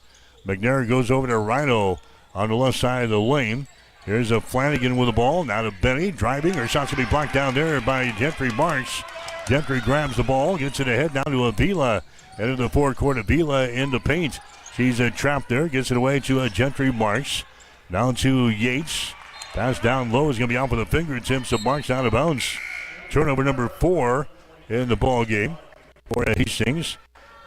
McNair goes over to Rhino on the left side of the lane. Here's a Flanagan with the ball. Now to Benny driving. Her shot's going to be blocked down there by Gentry Marks. Gentry grabs the ball, gets it ahead down to Avila. End of the forecourt, Avila in the paint. She's trapped there, gets it away to Gentry Marks. Down to Yates. Pass down low is going to be out with the fingertips of Marks out of bounds. Turnover number 4 in the ball game for Hastings.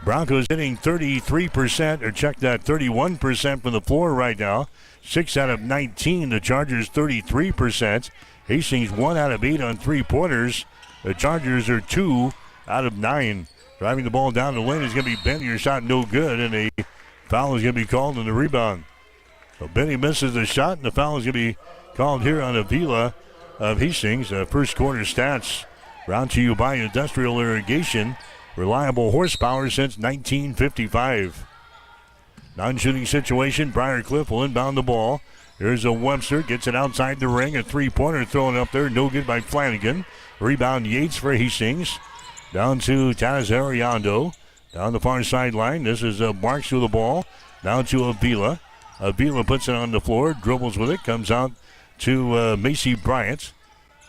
Broncos hitting 33%, or check that, 31% from the floor right now. 6 out of 19. The Chargers 33%. Hastings 1 out of 8 on three-pointers. The Chargers are 2 out of 9. Driving the ball down the lane is going to be Benny. Your shot no good, and a foul is going to be called on the rebound. So Benny misses the shot, and the foul is going to be called here on Avila of Hastings. First quarter stats brought to you by Industrial Irrigation. Reliable horsepower since 1955. Non-shooting situation. Briar Cliff will inbound the ball. There's a Webster. Gets it outside the ring. A three-pointer thrown up there. No good by Flanagan. Rebound Yates for Hastings. Down to Tanis Ariando. Down the far sideline. This is Marks with the ball. Down to Avila. Avila puts it on the floor. Dribbles with it. Comes out to Macy Bryant.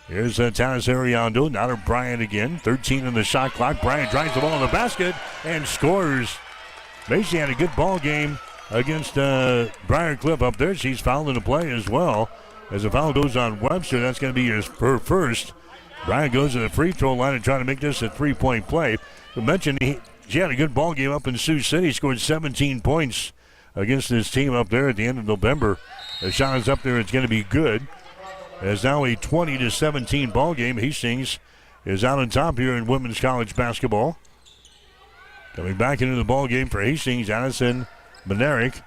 Here's Tanis Ariando. Now to Bryant again. 13 in the shot clock. Bryant drives the ball in the basket and scores. Macy had a good ball game against Briar Cliff up there. She's fouled in the play as well. As the foul goes on Webster, that's going to be her first. Bryant goes to the free throw line and trying to make this a three-point play. I mentioned she had a good ball game up in Sioux City. Scored 17 points against this team up there at the end of November. The shot is up there. It's going to be good. It's now a 20-17 ball game. Hastings is out on top here in women's college basketball. Coming back into the ball game for Hastings, Addison Monerick.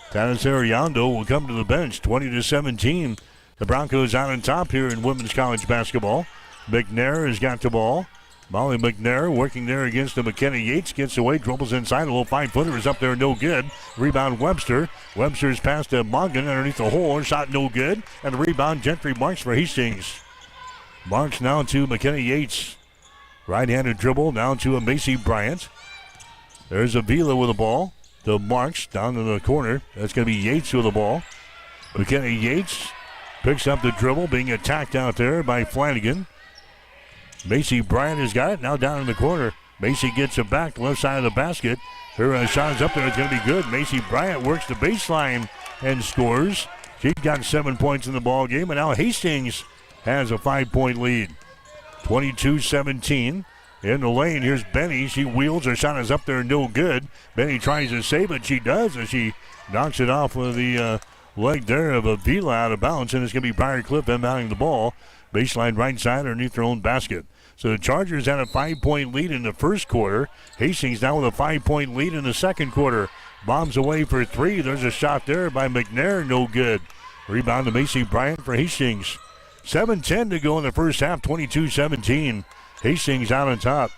Tanis Ariando will come to the bench. 20-17. The Broncos out on top here in women's college basketball. McNair has got the ball. Molly McNair working there against the McKenna Yates. Gets away, dribbles inside. A little 5-footer is up there, no good. Rebound Webster. Webster's pass to Mongan underneath the hole. Shot no good. And the rebound Gentry Marks for Hastings. Marks now to McKenna Yates. Right-handed dribble down to a Macy Bryant. There's Avila with the ball. To Marks down in the corner. That's going to be Yates with the ball. McKenna Yates picks up the dribble, being attacked out there by Flanagan. Macy Bryant has got it. Now down in the corner. Macy gets it back, left side of the basket. Her shot is up there. It's going to be good. Macy Bryant works the baseline and scores. She's got 7 points in the ball game, and now Hastings has a 5-point lead. 22-17. In the lane, here's Benny. She wheels. Her shot is up there, no good. Benny tries to save it. She does, as she knocks it off with the leg there of Avila out of bounds, and it's going to be Briar Cliff inbounding the ball. Baseline right side underneath their own basket. So the Chargers had a 5-point lead in the first quarter. Hastings now with a 5-point lead in the second quarter. Bombs away for three. There's a shot there by McNair. No good. Rebound to Macy Bryant for Hastings. 7:10 to go in the first half. 22-17. Hastings out on top.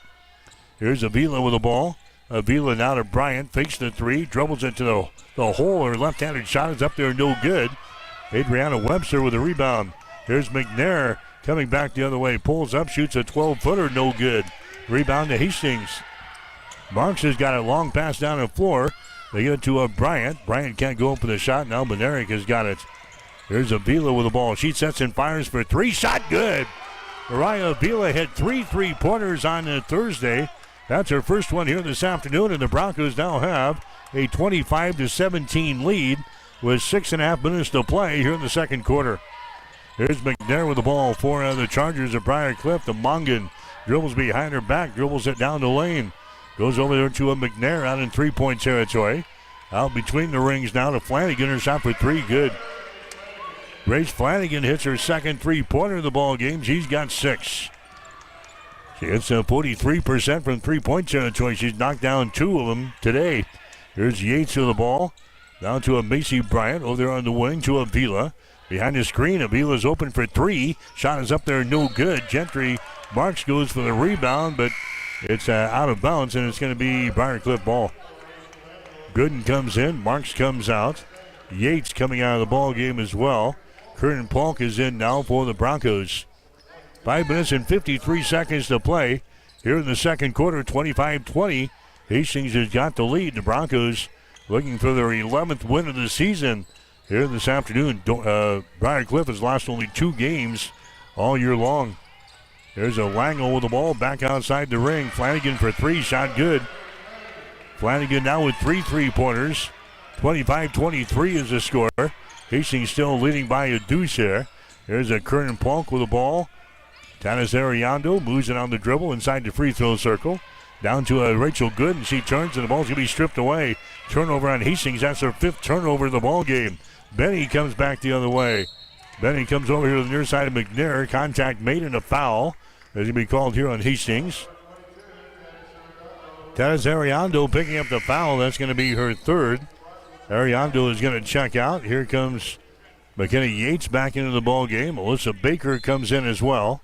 Here's Avila with the ball. Avila now to Bryant. Fakes the three. Dribbles it to the hole. Her left-handed shot is up there. No good. Adriana Webster with a rebound. Here's McNair coming back the other way. Pulls up. Shoots a 12-footer. No good. Rebound to Hastings. Marks has got a long pass down the floor. They get it to Bryant. Bryant can't go up with a shot. Now Benerick has got it. Here's Avila with the ball. She sets and fires for three. Shot good. Mariah Avila hit 3 3-pointers on Thursday. That's her first one here this afternoon, and the Broncos now have a 25-17 lead with 6.5 minutes to play here in the second quarter. Here's McNair with the ball for the Chargers of Briar Cliff. The Mongan dribbles behind her back, dribbles it down the lane. Goes over there to a McNair out in three-point territory. Out between the rings now to Flanagan. Her shot for three, good. Grace Flanagan hits her second three-pointer of the ball game. She's got 6. She hits 43% from three-point territory. She's knocked down 2 of them today. Here's Yates with the ball. Down to a Macy Bryant. Over there on the wing to Avila. Behind the screen, Avila's open for 3. Shot is up there, no good. Gentry Marks goes for the rebound, but it's out of bounds, and it's going to be Briar Cliff ball. Gooden comes in. Marks comes out. Yates coming out of the ball game as well. Curtin Polk is in now for the Broncos. 5 minutes and 53 seconds to play here in the second quarter, 25-20. Hastings has got the lead. The Broncos looking for their 11th win of the season here this afternoon. Briar Cliff has lost only 2 games all year long. There's a Langle with the ball back outside the ring. Flanagan for 3, shot good. Flanagan now with 3 3-pointers. 25-23 is the score. Hastings still leading by a deuce here. There's a Kernan Polk with the ball. Tanis Ariando moves it on the dribble inside the free throw circle. Down to Rachel Gooden. She turns and the ball's going to be stripped away. Turnover on Hastings. That's her 5th turnover of the ball game. Benny comes back the other way. Benny comes over here to the near side of McNair. Contact made and a foul. That's going to be called here on Hastings. Tanis Ariando picking up the foul. That's going to be her 3rd. Ariando is going to check out. Here comes McKenna Yates back into the ball game. Alyssa Baker comes in as well.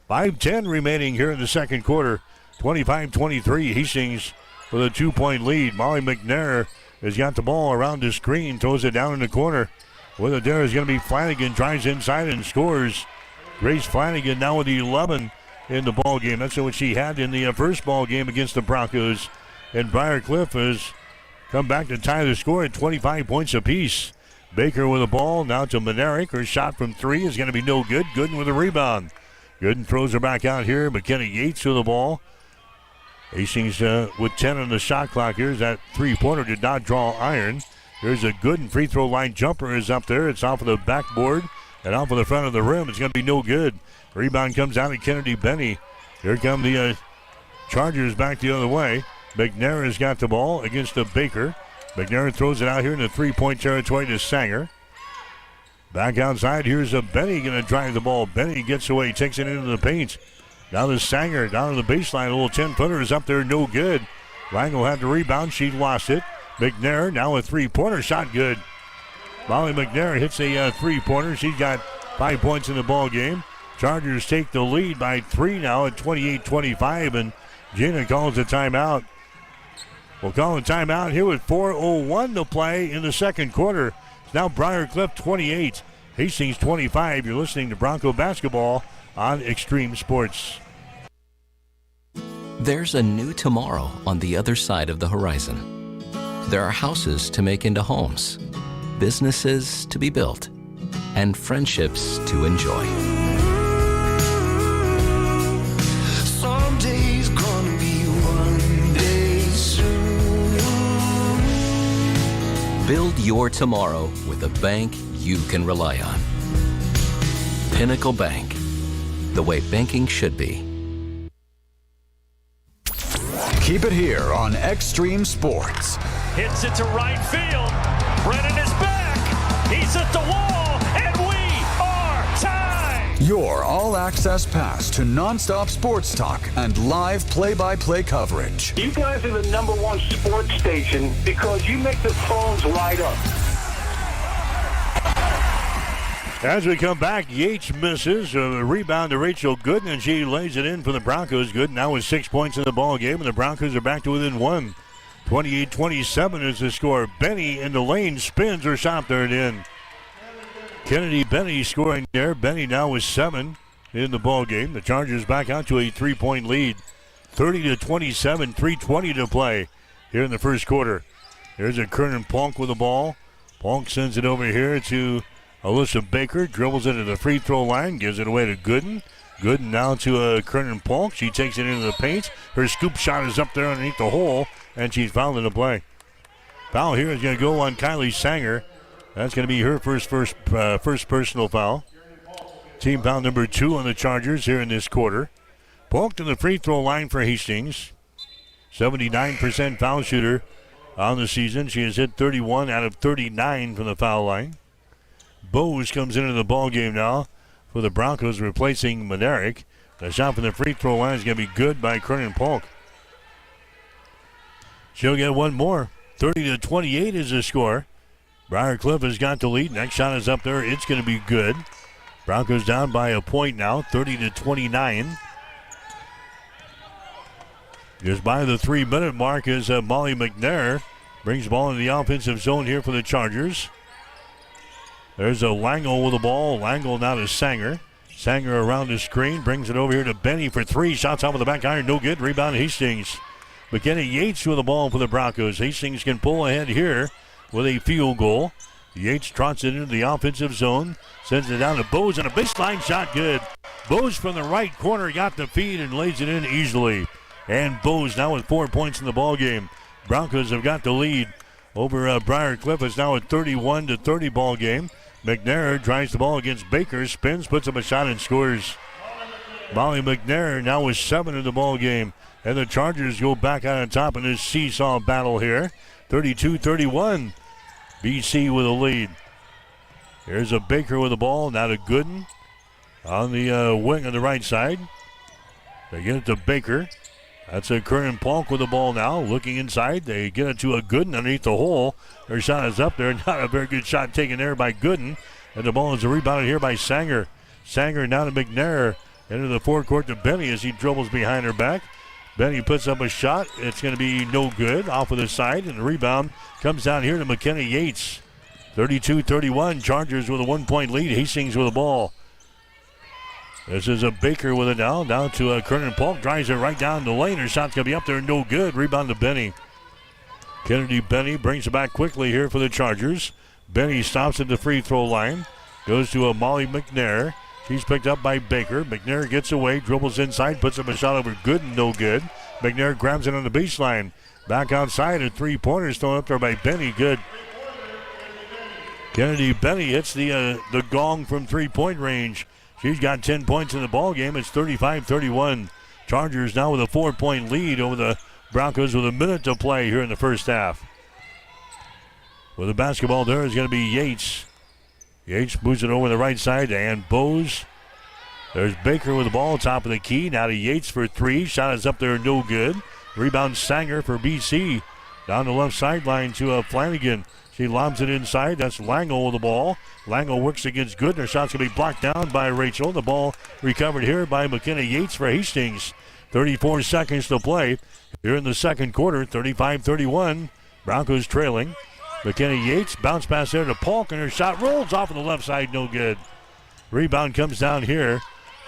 5:10 remaining here in the second quarter. 25-23. Hastings with a 2-point lead. Molly McNair has got the ball around the screen. Throws it down in the corner. With it there is going to be Flanagan. Drives inside and scores. Grace Flanagan now with the 11 in the ball game. That's what she had in the first ball game against the Broncos. And Briar Cliff has come back to tie the score at 25 points apiece. Baker with the ball now to Monerick. Her shot from 3 is going to be no good. Gooden with a rebound. Gooden throws her back out here. McKenna Yates with the ball. Hastings with 10 on the shot clock here. That three-pointer did not draw iron. There's a Gooden free throw line jumper is up there. It's off of the backboard and off of the front of the rim. It's going to be no good. Rebound comes out to Kennedy Benny. Here come the Chargers back the other way. McNair has got the ball against the Baker. McNair throws it out here in the three-point territory to Sanger. Back outside, here's a Benny going to drive the ball. Benny gets away, takes it into the paint. Now to Sanger, down to the baseline. A little 10-footer is up there, no good. Langle had the rebound, she lost it. McNair now a three-pointer shot, good. Molly McNair hits a three-pointer. She's got 5 points in the ball game. Chargers take the lead by 3 now at 28-25, and Gina calls a timeout. We'll call a timeout here with 4:01 to play in the second quarter. It's now Briar Cliff 28, Hastings 25. You're listening to Bronco Basketball on Extreme Sports. There's a new tomorrow on the other side of the horizon. There are houses to make into homes, businesses to be built, and friendships to enjoy. Someday's gonna be one day soon. Build your tomorrow with a bank you can rely on. Pinnacle Bank, the way banking should be. Keep it here on Extreme Sports. Hits it to right field. Brennan is back. He's at the wall, and we are tied. Your all-access pass to nonstop sports talk and live play-by-play coverage. You guys are the #1 sports station because you make the phones light up. As we come back, Yates misses a rebound to Rachel Gooden, and she lays it in for the Broncos. Gooden now with 6 points in the ball game, and the Broncos are back to within one. 28-27 is the score. Benny in the lane spins her shot there and in. Kennedy Benny scoring there. Benny now with 7 in the ball game. The Chargers back out to a 3-point lead. 30-27, 3:20 to play here in the first quarter. There's a Kernan Polk with the ball. Polk sends it over here to Alyssa Baker, dribbles into the free throw line, gives it away to Gooden. Gooden now to Kernan Polk. She takes it into the paint. Her scoop shot is up there underneath the hole, and she's fouled in the play. Foul here is going to go on Kylie Sanger. That's going to be her first personal foul. Team foul number 2 on the Chargers here in this quarter. Polk to the free throw line for Hastings. 79% foul shooter on the season. She has hit 31 out of 39 from the foul line. Bose comes into the ball game now for the Broncos, replacing Monerick. The shot from the free throw line is going to be good by Kernan Polk. She'll get one more. 30-28 is the score. Briarcliff has got the lead. Next shot is up there. It's going to be good. Broncos down by a point now, 30-29. Just by the 3-minute mark is Molly McNair. Brings the ball into the offensive zone here for the Chargers. There's a Langle with the ball. Langle now to Sanger. Sanger around the screen. Brings it over here to Benny for 3. Shots off of the back iron. No good. Rebound Hastings. McKenna Yates with the ball for the Broncos. Hastings can pull ahead here with a field goal. Yates trots it into the offensive zone. Sends it down to Bose, and a baseline shot good. Bose from the right corner got the feed and lays it in easily. And Bose now with 4 points in the ball game. Broncos have got the lead over Briarcliff. It's now a 31-30 ball game. McNair drives the ball against Baker, spins, puts up a shot, and scores. Molly McNair now with 7 in the ball game. And the Chargers go back out on top in this seesaw battle here. 32-31. BC with a lead. Here's a Baker with the ball, now to Gooden. On the wing on the right side. They get it to Baker. That's a Kernan Polk with the ball now. Looking inside. They get it to a Gooden underneath the hole. Their shot is up there. Not a very good shot taken there by Gooden. And the ball is rebounded here by Sanger. Sanger now to McNair. Into the forecourt to Benny as he dribbles behind her back. Benny puts up a shot. It's going to be no good. Off of the side. And the rebound comes down here to McKenna Yates. 32-31. Chargers with a 1-point lead. Hastings with the ball. This is a Baker with it now. Down to Kernan Polk. Drives it right down the lane. Her shot's going to be up there. No good. Rebound to Benny. Kennedy Benny brings it back quickly here for the Chargers. Benny stops at the free throw line. Goes to Molly McNair. She's picked up by Baker. McNair gets away. Dribbles inside. Puts up a shot over Gooden. No good. McNair grabs it on the baseline. Back outside. A three-pointer thrown up there by Benny. Good. Kennedy Benny hits the gong from three-point range. She's got 10 points in the ball game. It's 35-31. Chargers now with a 4-point lead over the Broncos with a minute to play here in the first half. With the basketball there is going to be Yates. Yates moves it over the right side to Ann Bose. There's Baker with the ball, top of the key. Now to Yates for 3. Shot is up there, no good. Rebound Sanger for BC. Down the left sideline to Flanagan. She lobs it inside. That's Langle with the ball. Langle works against Gooden. Her shot's going to be blocked down by Rachel. The ball recovered here by McKenna Yates for Hastings. 34 seconds to play here in the second quarter. 35-31. Broncos trailing. McKenna Yates bounce pass there to Polk, and her shot rolls off of the left side. No good. Rebound comes down here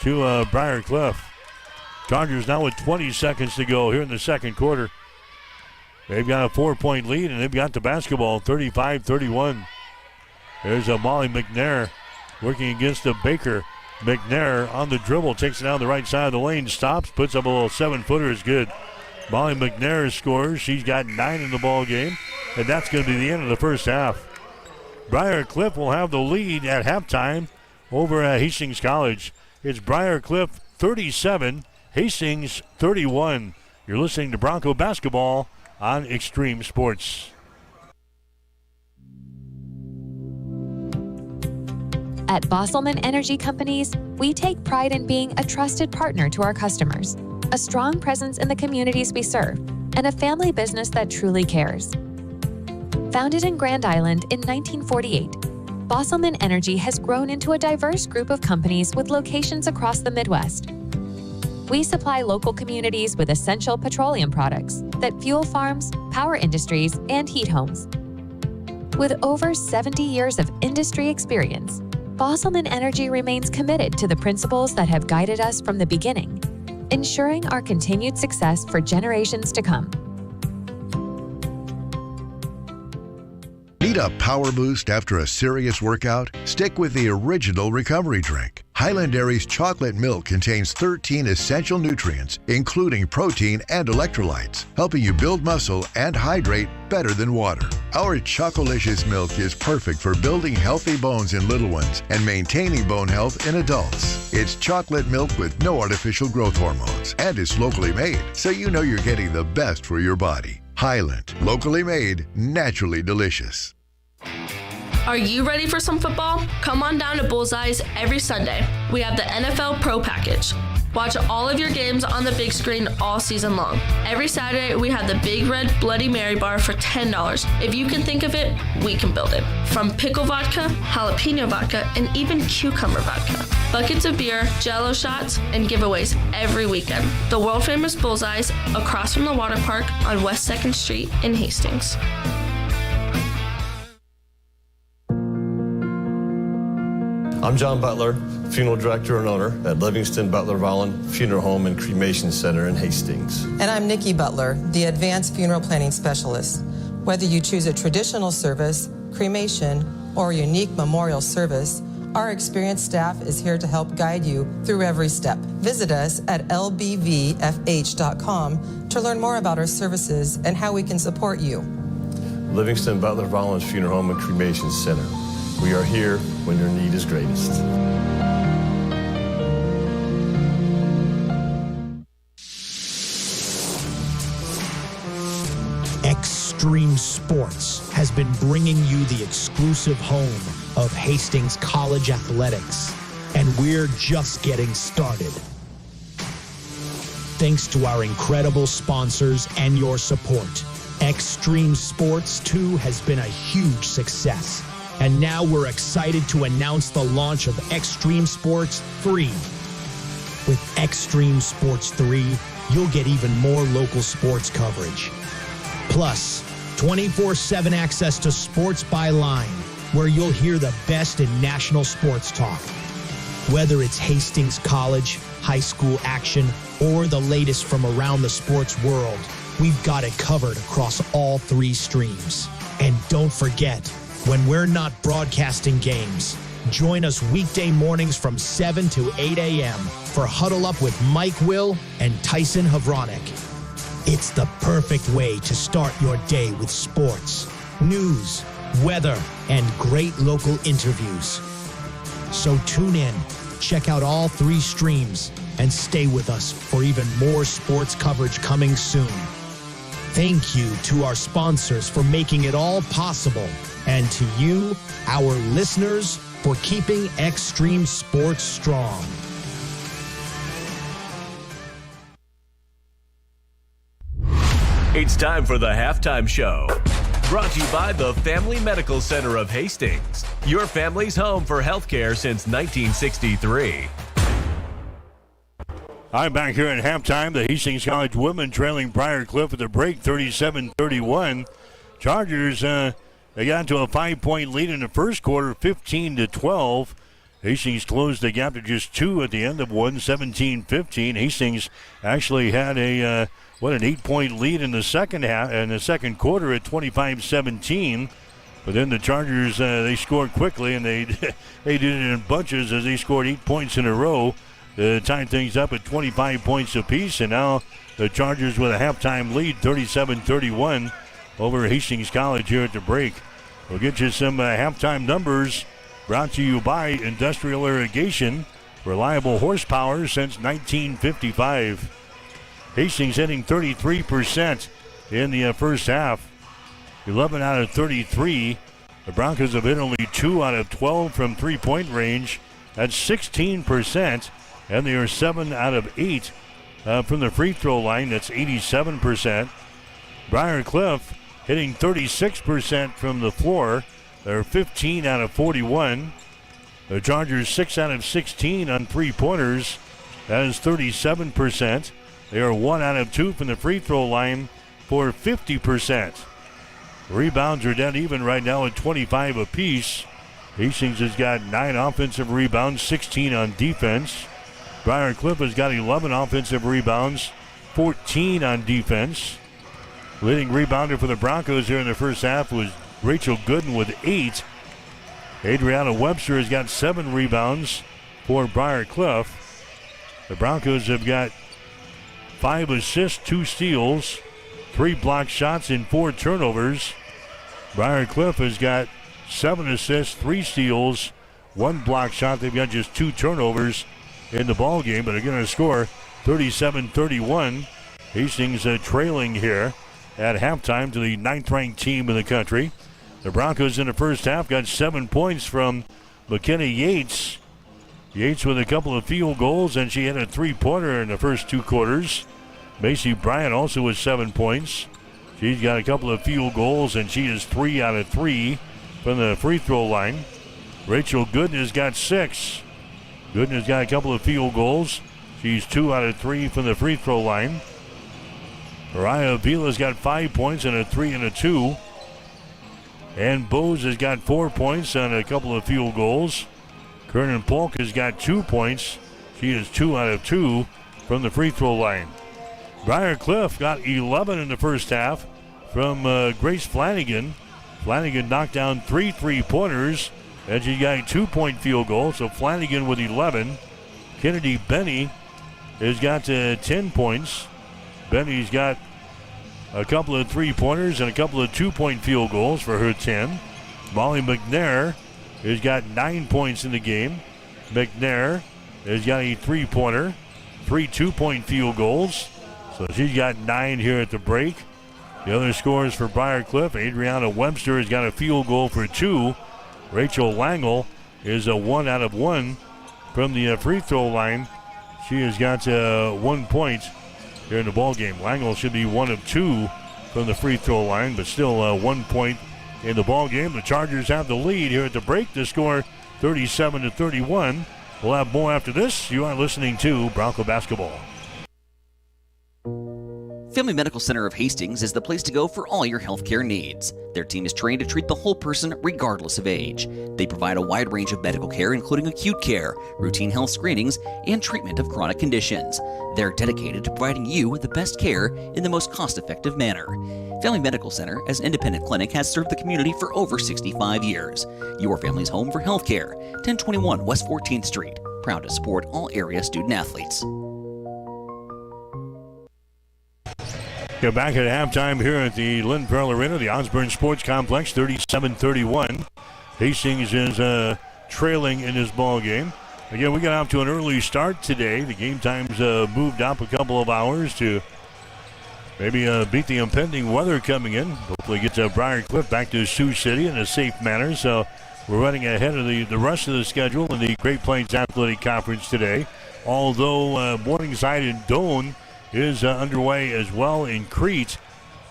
to Briar Cliff. Chargers now with 20 seconds to go here in the second quarter. They've got a 4-point lead, and they've got the basketball 35-31. There's a Molly McNair working against a Baker. McNair on the dribble, takes it down the right side of the lane, stops, puts up a little 7-footer, is good. Molly McNair scores. She's got 9 in the ball game, and that's going to be the end of the first half. Briar Cliff will have the lead at halftime over at Hastings College. It's Briar Cliff 37, Hastings 31. You're listening to Bronco Basketball on Extreme Sports. At Bosselman Energy Companies, we take pride in being a trusted partner to our customers, a strong presence in the communities we serve, and a family business that truly cares. Founded in Grand Island in 1948, Bosselman Energy has grown into a diverse group of companies with locations across the Midwest. We supply local communities with essential petroleum products that fuel farms, power industries, and heat homes. With over 70 years of industry experience, Bosselman Energy remains committed to the principles that have guided us from the beginning, ensuring our continued success for generations to come. Need a power boost after a serious workout? Stick with the original recovery drink. Highland Dairy's chocolate milk contains 13 essential nutrients, including protein and electrolytes, helping you build muscle and hydrate better than water. Our Chocolicious milk is perfect for building healthy bones in little ones and maintaining bone health in adults. It's chocolate milk with no artificial growth hormones, and it's locally made, so you know you're getting the best for your body. Highland, locally made, naturally delicious. Are you ready for some football? Come on down to Bullseyes every Sunday. We have the NFL Pro Package. Watch all of your games on the big screen all season long. Every Saturday, we have the Big Red Bloody Mary bar for $10. If you can think of it, we can build it. From pickle vodka, jalapeno vodka, and even cucumber vodka. Buckets of beer, Jell-O shots, and giveaways every weekend. The world-famous Bullseyes across from the water park on West 2nd Street in Hastings. I'm John Butler, funeral director and owner at Livingston Butler Volland Funeral Home and Cremation Center in Hastings. And I'm Nikki Butler, the advanced funeral planning specialist. Whether you choose a traditional service, cremation, or a unique memorial service, our experienced staff is here to help guide you through every step. Visit us at lbvfh.com to learn more about our services and how we can support you. Livingston Butler Volland Funeral Home and Cremation Center. We are here when your need is greatest. Extreme Sports has been bringing you the exclusive home of Hastings College Athletics, and we're just getting started. Thanks to our incredible sponsors and your support, Extreme Sports 2 has been a huge success. And now we're excited to announce the launch of Extreme Sports 3. With Extreme Sports 3, you'll get even more local sports coverage. Plus, 24/7 access to Sports by Line, where you'll hear the best in national sports talk. Whether it's Hastings College, high school action, or the latest from around the sports world, we've got it covered across all 3 streams. And don't forget, when we're not broadcasting games, join us weekday mornings from 7 to 8 a.m. for Huddle Up with Mike Will and Tyson Havronik. It's the perfect way to start your day with sports, news, weather, and great local interviews. So tune in, check out all 3 streams, and stay with us for even more sports coverage coming soon. Thank you to our sponsors for making it all possible, and to you, our listeners, for keeping Extreme Sports strong. It's time for the halftime show. Brought to you by the Family Medical Center of Hastings, your family's home for healthcare since 1963. I'm back here at halftime. The Hastings College women trailing Briar Cliff at the break, 37-31. Chargers, they got into a 5-point lead in the first quarter, 15-12. Hastings closed the gap to just 2 at the end of one, 17-15. Hastings actually had an 8-point lead in the second half, in the second quarter at 25-17. But then the Chargers, they scored quickly, and they did it in bunches as they scored 8 points in a row to tie things up at 25 points apiece. And now the Chargers with a halftime lead, 37-31 over Hastings College here at the break. We'll get you some halftime numbers brought to you by Industrial Irrigation, reliable horsepower since 1955. Hastings hitting 33% in the first half. 11 out of 33. The Broncos have hit only 2 out of 12 from three-point range. That's 16%. And they are 7 out of 8 from the free throw line. That's 87%. Briar Cliff hitting 36% from the floor. They're 15 out of 41. The Chargers 6 out of 16 on three-pointers. That is 37%. They are 1 out of 2 from the free throw line for 50%. Rebounds are dead even right now at 25 apiece. Hastings has got 9 offensive rebounds, 16 on defense. Briar Cliff has got 11 offensive rebounds, 14 on defense. Leading rebounder for the Broncos here in the first half was Rachel Gooden with 8. Adriana Webster has got 7 rebounds for Briar Cliff. The Broncos have got 5 assists, 2 steals, 3 blocked shots, and 4 turnovers. Briar Cliff has got 7 assists, 3 steals, 1 blocked shot. They've got just 2 turnovers in the ball game, but are going to score 37-31. Hastings trailing here at halftime to the 9th-ranked team in the country. The Broncos in the first half got 7 points from McKenna Yates. Yates with a couple of field goals, and she had a 3-pointer in the first 2 quarters. Macy Bryant also with 7 points. She's got a couple of field goals, and she is 3 out of 3 from the free throw line. Rachel Gooden has got 6. Gooden has got a couple of field goals. She's 2 out of 3 from the free throw line. Mariah Avila's got 5 points and a 3 and a 2. And Bose has got 4 points and a couple of field goals. Kernan Polk has got 2 points. She is 2 out of 2 from the free throw line. Briar Cliff got 11 in the first half from Grace Flanagan. Flanagan knocked down 3 3-pointers, and she got a 2-point field goal. So Flanagan with 11. Kennedy Benny has got 10 points. Benny's got a couple of 3-pointers and a couple of 2-point field goals for her 10. Molly McNair has got 9 points in the game. McNair has got a 3-pointer, 3 2-point field goals. So she's got 9 here at the break. The other scores for Briar Cliff: Adriana Webster has got a field goal for 2. Rachel Langle is a 1 out of 1 from the free throw line. She has got 1 point here in the ball game. Langle should be 1 of 2 from the free throw line, but still 1 point in the ball game. The Chargers have the lead here at the break. The score 37-31. We'll have more after this. You are listening to Bronco Basketball. Family Medical Center of Hastings is the place to go for all your healthcare needs. Their team is trained to treat the whole person regardless of age. They provide a wide range of medical care, including acute care, routine health screenings, and treatment of chronic conditions. They're dedicated to providing you with the best care in the most cost-effective manner. Family Medical Center, as an independent clinic, has served the community for over 65 years. Your family's home for healthcare. 1021 West 14th Street. Proud to support all area student athletes. We're back at halftime here at the Lynn Farrell Arena, the Osborne Sports Complex, 37-31. Hastings is trailing in this ball game. Again, we got off to an early start today. The game time's moved up a couple of hours to maybe beat the impending weather coming in. Hopefully get Briar Cliff back to Sioux City in a safe manner. So we're running ahead of the rest of the schedule in the Great Plains Athletic Conference today. Although Morningside and Doane is underway as well in Crete.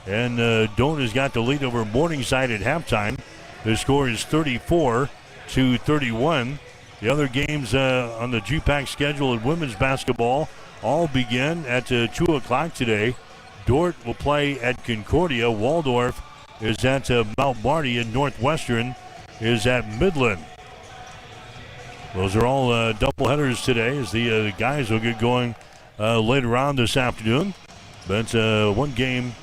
And Doane has got the lead over Morningside at halftime. The score is 34-31. The other games on the GPAC schedule in women's basketball all begin at 2 o'clock today. Dordt will play at Concordia. Waldorf is at Mount Marty, and Northwestern is at Midland. Those are all doubleheaders today as the guys will get going later on this afternoon. But one game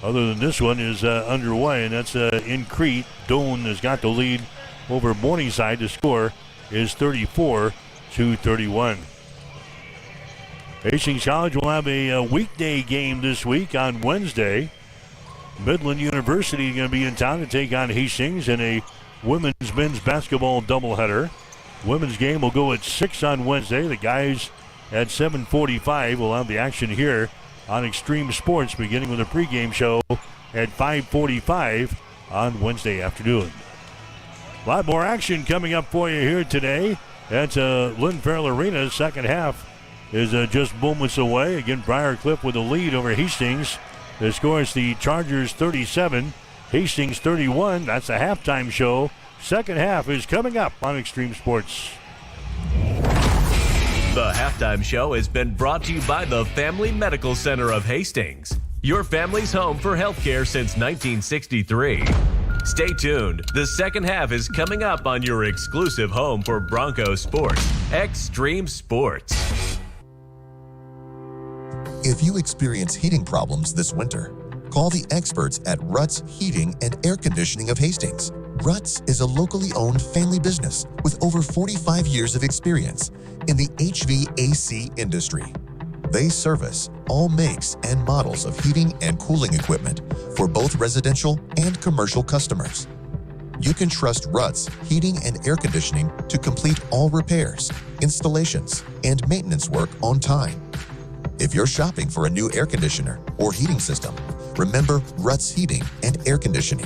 other than this one is underway, and that's in Crete. Doane has got the lead over Morningside. The score is 34-31. Hastings College will have a weekday game this week on Wednesday. Midland University is going to be in town to take on Hastings in a women's men's basketball doubleheader. Women's game will go at 6 on Wednesday. The guys at 7:45 will have the action here on Extreme Sports, beginning with a pregame show at 5:45 on Wednesday afternoon. A lot more action coming up for you here today at Lynn Farrell Arena. Second half is just moments away. Again, Briarcliff with a lead over Hastings. The score is the Chargers 37, Hastings 31. That's a halftime show. Second half is coming up on Extreme Sports. The halftime show has been brought to you by the Family Medical Center of Hastings, your family's home for healthcare since 1963. Stay tuned. The second half is coming up on your exclusive home for Broncos sports, Extreme Sports. If you experience heating problems this winter, call the experts at Ruts Heating and Air Conditioning of Hastings. Ruts is a locally owned family business with over 45 years of experience in the HVAC industry. They service all makes and models of heating and cooling equipment for both residential and commercial customers. You can trust Ruts Heating and Air Conditioning to complete all repairs, installations, and maintenance work on time. If you're shopping for a new air conditioner or heating system, remember Ruts Heating and Air Conditioning.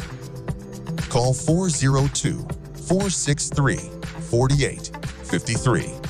Call 402-463-4853.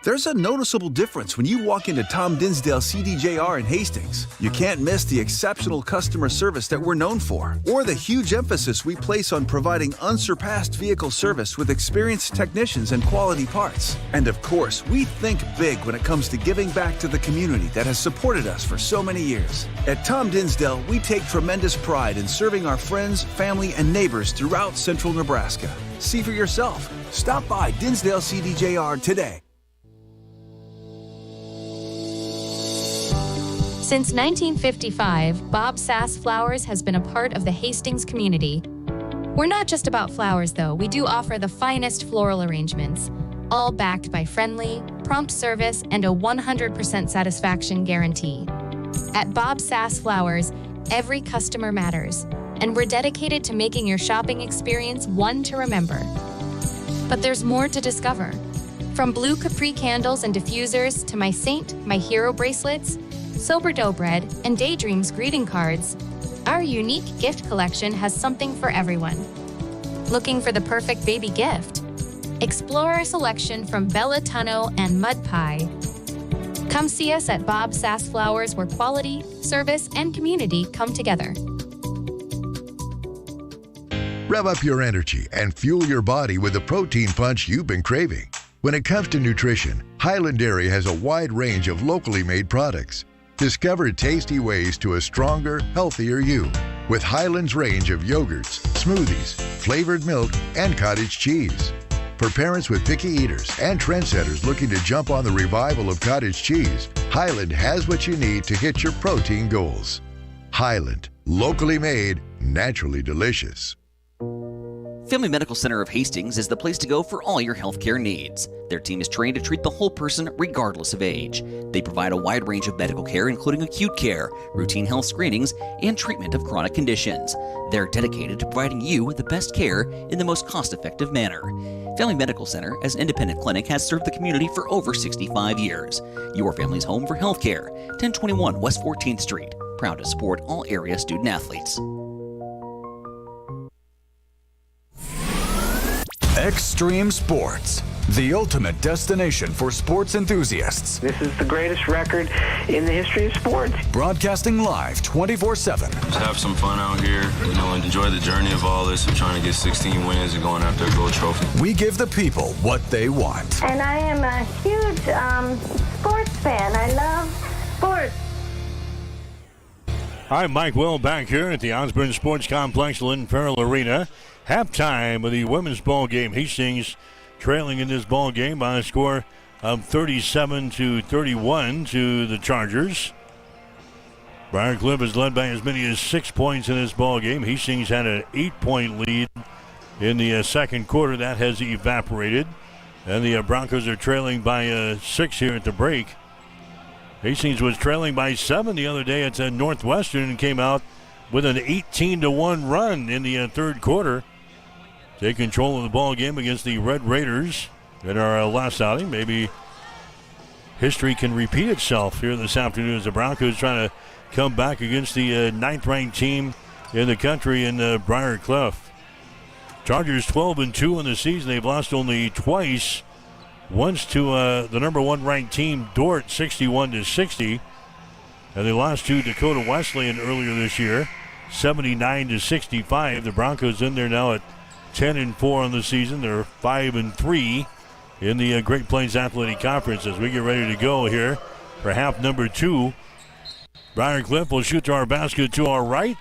There's a noticeable difference when you walk into Tom Dinsdale CDJR in Hastings. You can't miss the exceptional customer service that we're known for, or the huge emphasis we place on providing unsurpassed vehicle service with experienced technicians and quality parts. And of course, we think big when it comes to giving back to the community that has supported us for so many years. At Tom Dinsdale, we take tremendous pride in serving our friends, family, and neighbors throughout central Nebraska. See for yourself. Stop by Dinsdale CDJR today. Since 1955, Bob Sass Flowers has been a part of the Hastings community. We're not just about flowers, though. We do offer the finest floral arrangements, all backed by friendly, prompt service and a 100% satisfaction guarantee. At Bob Sass Flowers, every customer matters, and we're dedicated to making your shopping experience one to remember. But there's more to discover. From blue Capri candles and diffusers to my saint, my hero bracelets, Sober Dough Bread, and Daydreams greeting cards, our unique gift collection has something for everyone. Looking for the perfect baby gift? Explore our selection from Bella Tunno and Mud Pie. Come see us at Bob Sass Flowers, where quality, service, and community come together. Rev up your energy and fuel your body with the protein punch you've been craving. When it comes to nutrition, Highland Dairy has a wide range of locally made products. Discover tasty ways to a stronger, healthier you with Highland's range of yogurts, smoothies, flavored milk, and cottage cheese. For parents with picky eaters and trendsetters looking to jump on the revival of cottage cheese, Highland has what you need to hit your protein goals. Highland, locally made, naturally delicious. Family Medical Center of Hastings is the place to go for all your healthcare needs. Their team is trained to treat the whole person regardless of age. They provide a wide range of medical care, including acute care, routine health screenings, and treatment of chronic conditions. They're dedicated to providing you with the best care in the most cost-effective manner. Family Medical Center, as an independent clinic, has served the community for over 65 years. Your family's home for healthcare. 1021 West 14th Street. Proud to support all area student athletes. Extreme Sports, the ultimate destination for sports enthusiasts. This is the greatest record in the history of sports. Broadcasting live 24/7. Just have some fun out here, and enjoy the journey of all this of trying to get 16 wins and going after a gold trophy. We give the people what they want. And I am a huge sports fan. I love sports. Hi, Mike Will back here at the Osborne Sports Complex, Lynn Farrell Arena. halftime of the women's ball game. Hastings trailing in this ball game by a score of 37-31 to the Chargers. Briar Cliff is led by as many as 6 points in this ball game. Hastings had an 8-point lead in the second quarter. That has evaporated. And the Broncos are trailing by 6 here at the break. Hastings was trailing by 7 the other day at Northwestern and came out with an 18-1 run in the third quarter. Take control of the ball game against the Red Raiders in our last outing. Maybe history can repeat itself here this afternoon as the Broncos trying to come back against the ninth-ranked team in the country in Briar Cliff. Chargers 12-2 in the season. They've lost only twice. Once to the number 1 ranked team, Dordt, 61-60. And they lost to Dakota Wesleyan earlier this year, 79-65. The Broncos in there now at 10-4 on the season. They're 5-3 in the Great Plains Athletic Conference as we get ready to go here for half number 2. Briar Cliff will shoot to our basket to our right.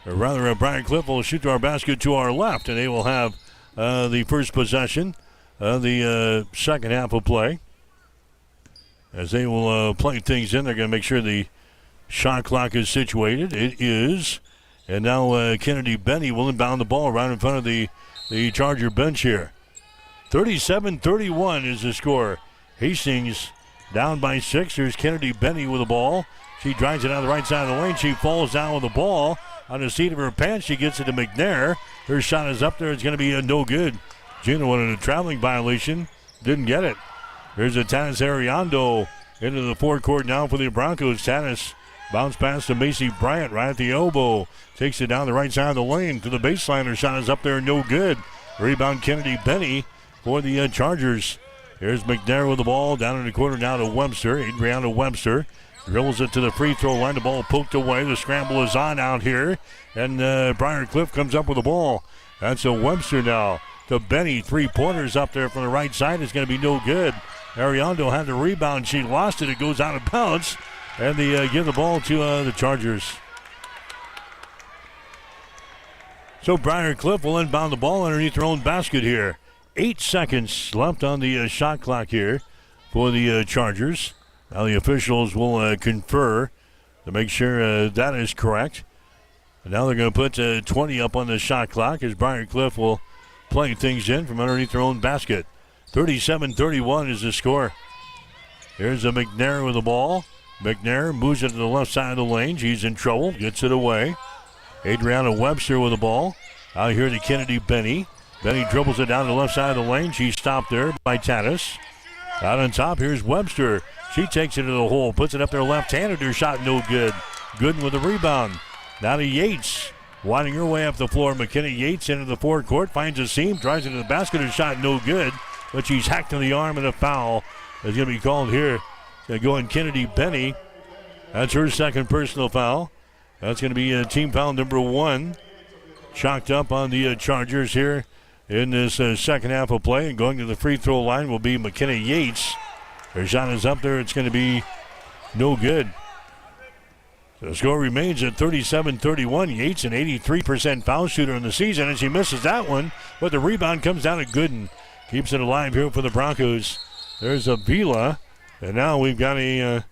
Or rather, Briar Cliff will shoot to our basket to our left, and they will have the first possession of the second half of play. As they will play things in, they're going to make sure the shot clock is situated. It is. And now Kennedy Benny will inbound the ball right in front of the Charger bench here. 37-31 is the score. Hastings down by 6. Here's Kennedy Benny with the ball. She drives it on the right side of the lane. She falls down with the ball. On the seat of her pants, she gets it to McNair. Her shot is up there. It's going to be no good. Gina wanted a traveling violation. Didn't get it. There's a Tanis Ariando into the forecourt now for the Broncos. Tanis bounce pass to Macy Bryant right at the elbow. Takes it down the right side of the lane to the baseline. Her shot is up there. No good. Rebound Kennedy Benny for the Chargers. Here's McNair with the ball down in the corner now to Webster. Adriana Webster dribbles it to the free throw line. The ball poked away. The scramble is on out here. And Briar Cliff comes up with the ball. That's a Webster now to Benny. 3-pointers up there from the right side is going to be no good. Ariando had the rebound. She lost it. It goes out of bounds. And they give the ball to the Chargers. So Briar Cliff will inbound the ball underneath their own basket here. 8 seconds left on the shot clock here for the Chargers. Now the officials will confer to make sure that is correct. And now they're going to put 20 up on the shot clock as Briar Cliff will play things in from underneath their own basket. 37-31 is the score. Here's a McNair with the ball. McNair moves it to the left side of the lane. She's in trouble. Gets it away. Adriana Webster with the ball. Out here to Kennedy Benny. Benny dribbles it down the left side of the lane. She's stopped there by Tanis. Out on top, here's Webster. She takes it to the hole. Puts it up there left-handed. Her shot no good. Gooden with the rebound. Now to Yates. Winding her way up the floor. McKenna Yates into the forecourt. Finds a seam. Drives into the basket. Her shot no good. But she's hacked in the arm and a foul is going to be called here. It's going to go in Kennedy Benny. That's her second personal foul. That's going to be team foul number 1. Chalked up on the Chargers here in this second half of play. And going to the free throw line will be McKenna Yates. Her shot is up there. It's going to be no good. So the score remains at 37-31. Yates, an 83% foul shooter in the season, and she misses that one. But the rebound comes down to Gooden. Keeps it alive here for the Broncos. There's a Vila. And now we've got a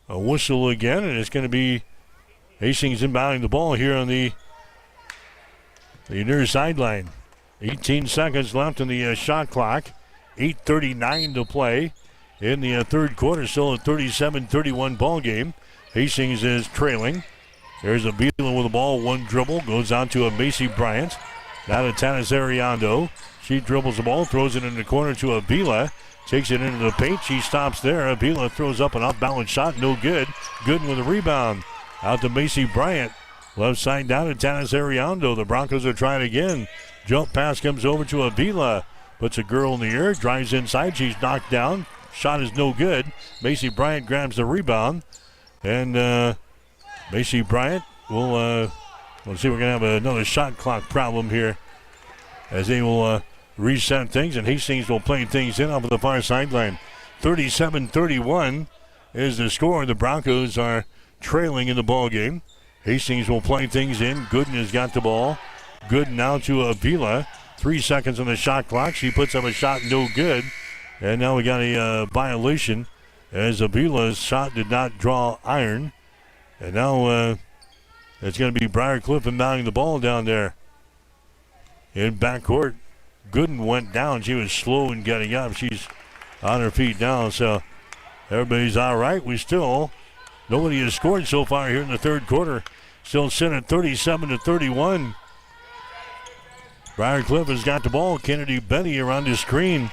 whistle again, and it's going to be Hastings inbounding the ball here on the near sideline. 18 seconds left in the shot clock. 8:39 to play in the third quarter. Still a 37-31 ball game. Hastings is trailing. There's a Vila with the ball. One dribble. Goes on to a Macy Bryant. Now to Tanis Ariando. She dribbles the ball. Throws it in the corner to a Vila. Takes it into the paint. She stops there. Avila throws up an off-balance shot. No good. Gooden with a rebound. Out to Macy Bryant. Left side down to Tanis Ariando. The Broncos are trying again. Jump pass comes over to Avila. Puts a girl in the air. Drives inside. She's knocked down. Shot is no good. Macy Bryant grabs the rebound. And Macy Bryant will, let's see, we're going to have another shot clock problem here as they will reset things, and Hastings will play things in off of the far sideline. 37-31 is the score. The Broncos are trailing in the ball game. Hastings will play things in. Gooden has got the ball. Good now to Avila. 3 seconds on the shot clock. She puts up a shot, no good. And now we got a violation as Avila's shot did not draw iron. And now it's going to be Briarcliff inbounding the ball down there. In backcourt, Gooden went down. She was slow in getting up. She's on her feet now, so everybody's all right. Nobody has scored so far here in the third quarter. Still sitting at 37-31. Briarcliff has got the ball. Kennedy Benny around his screen.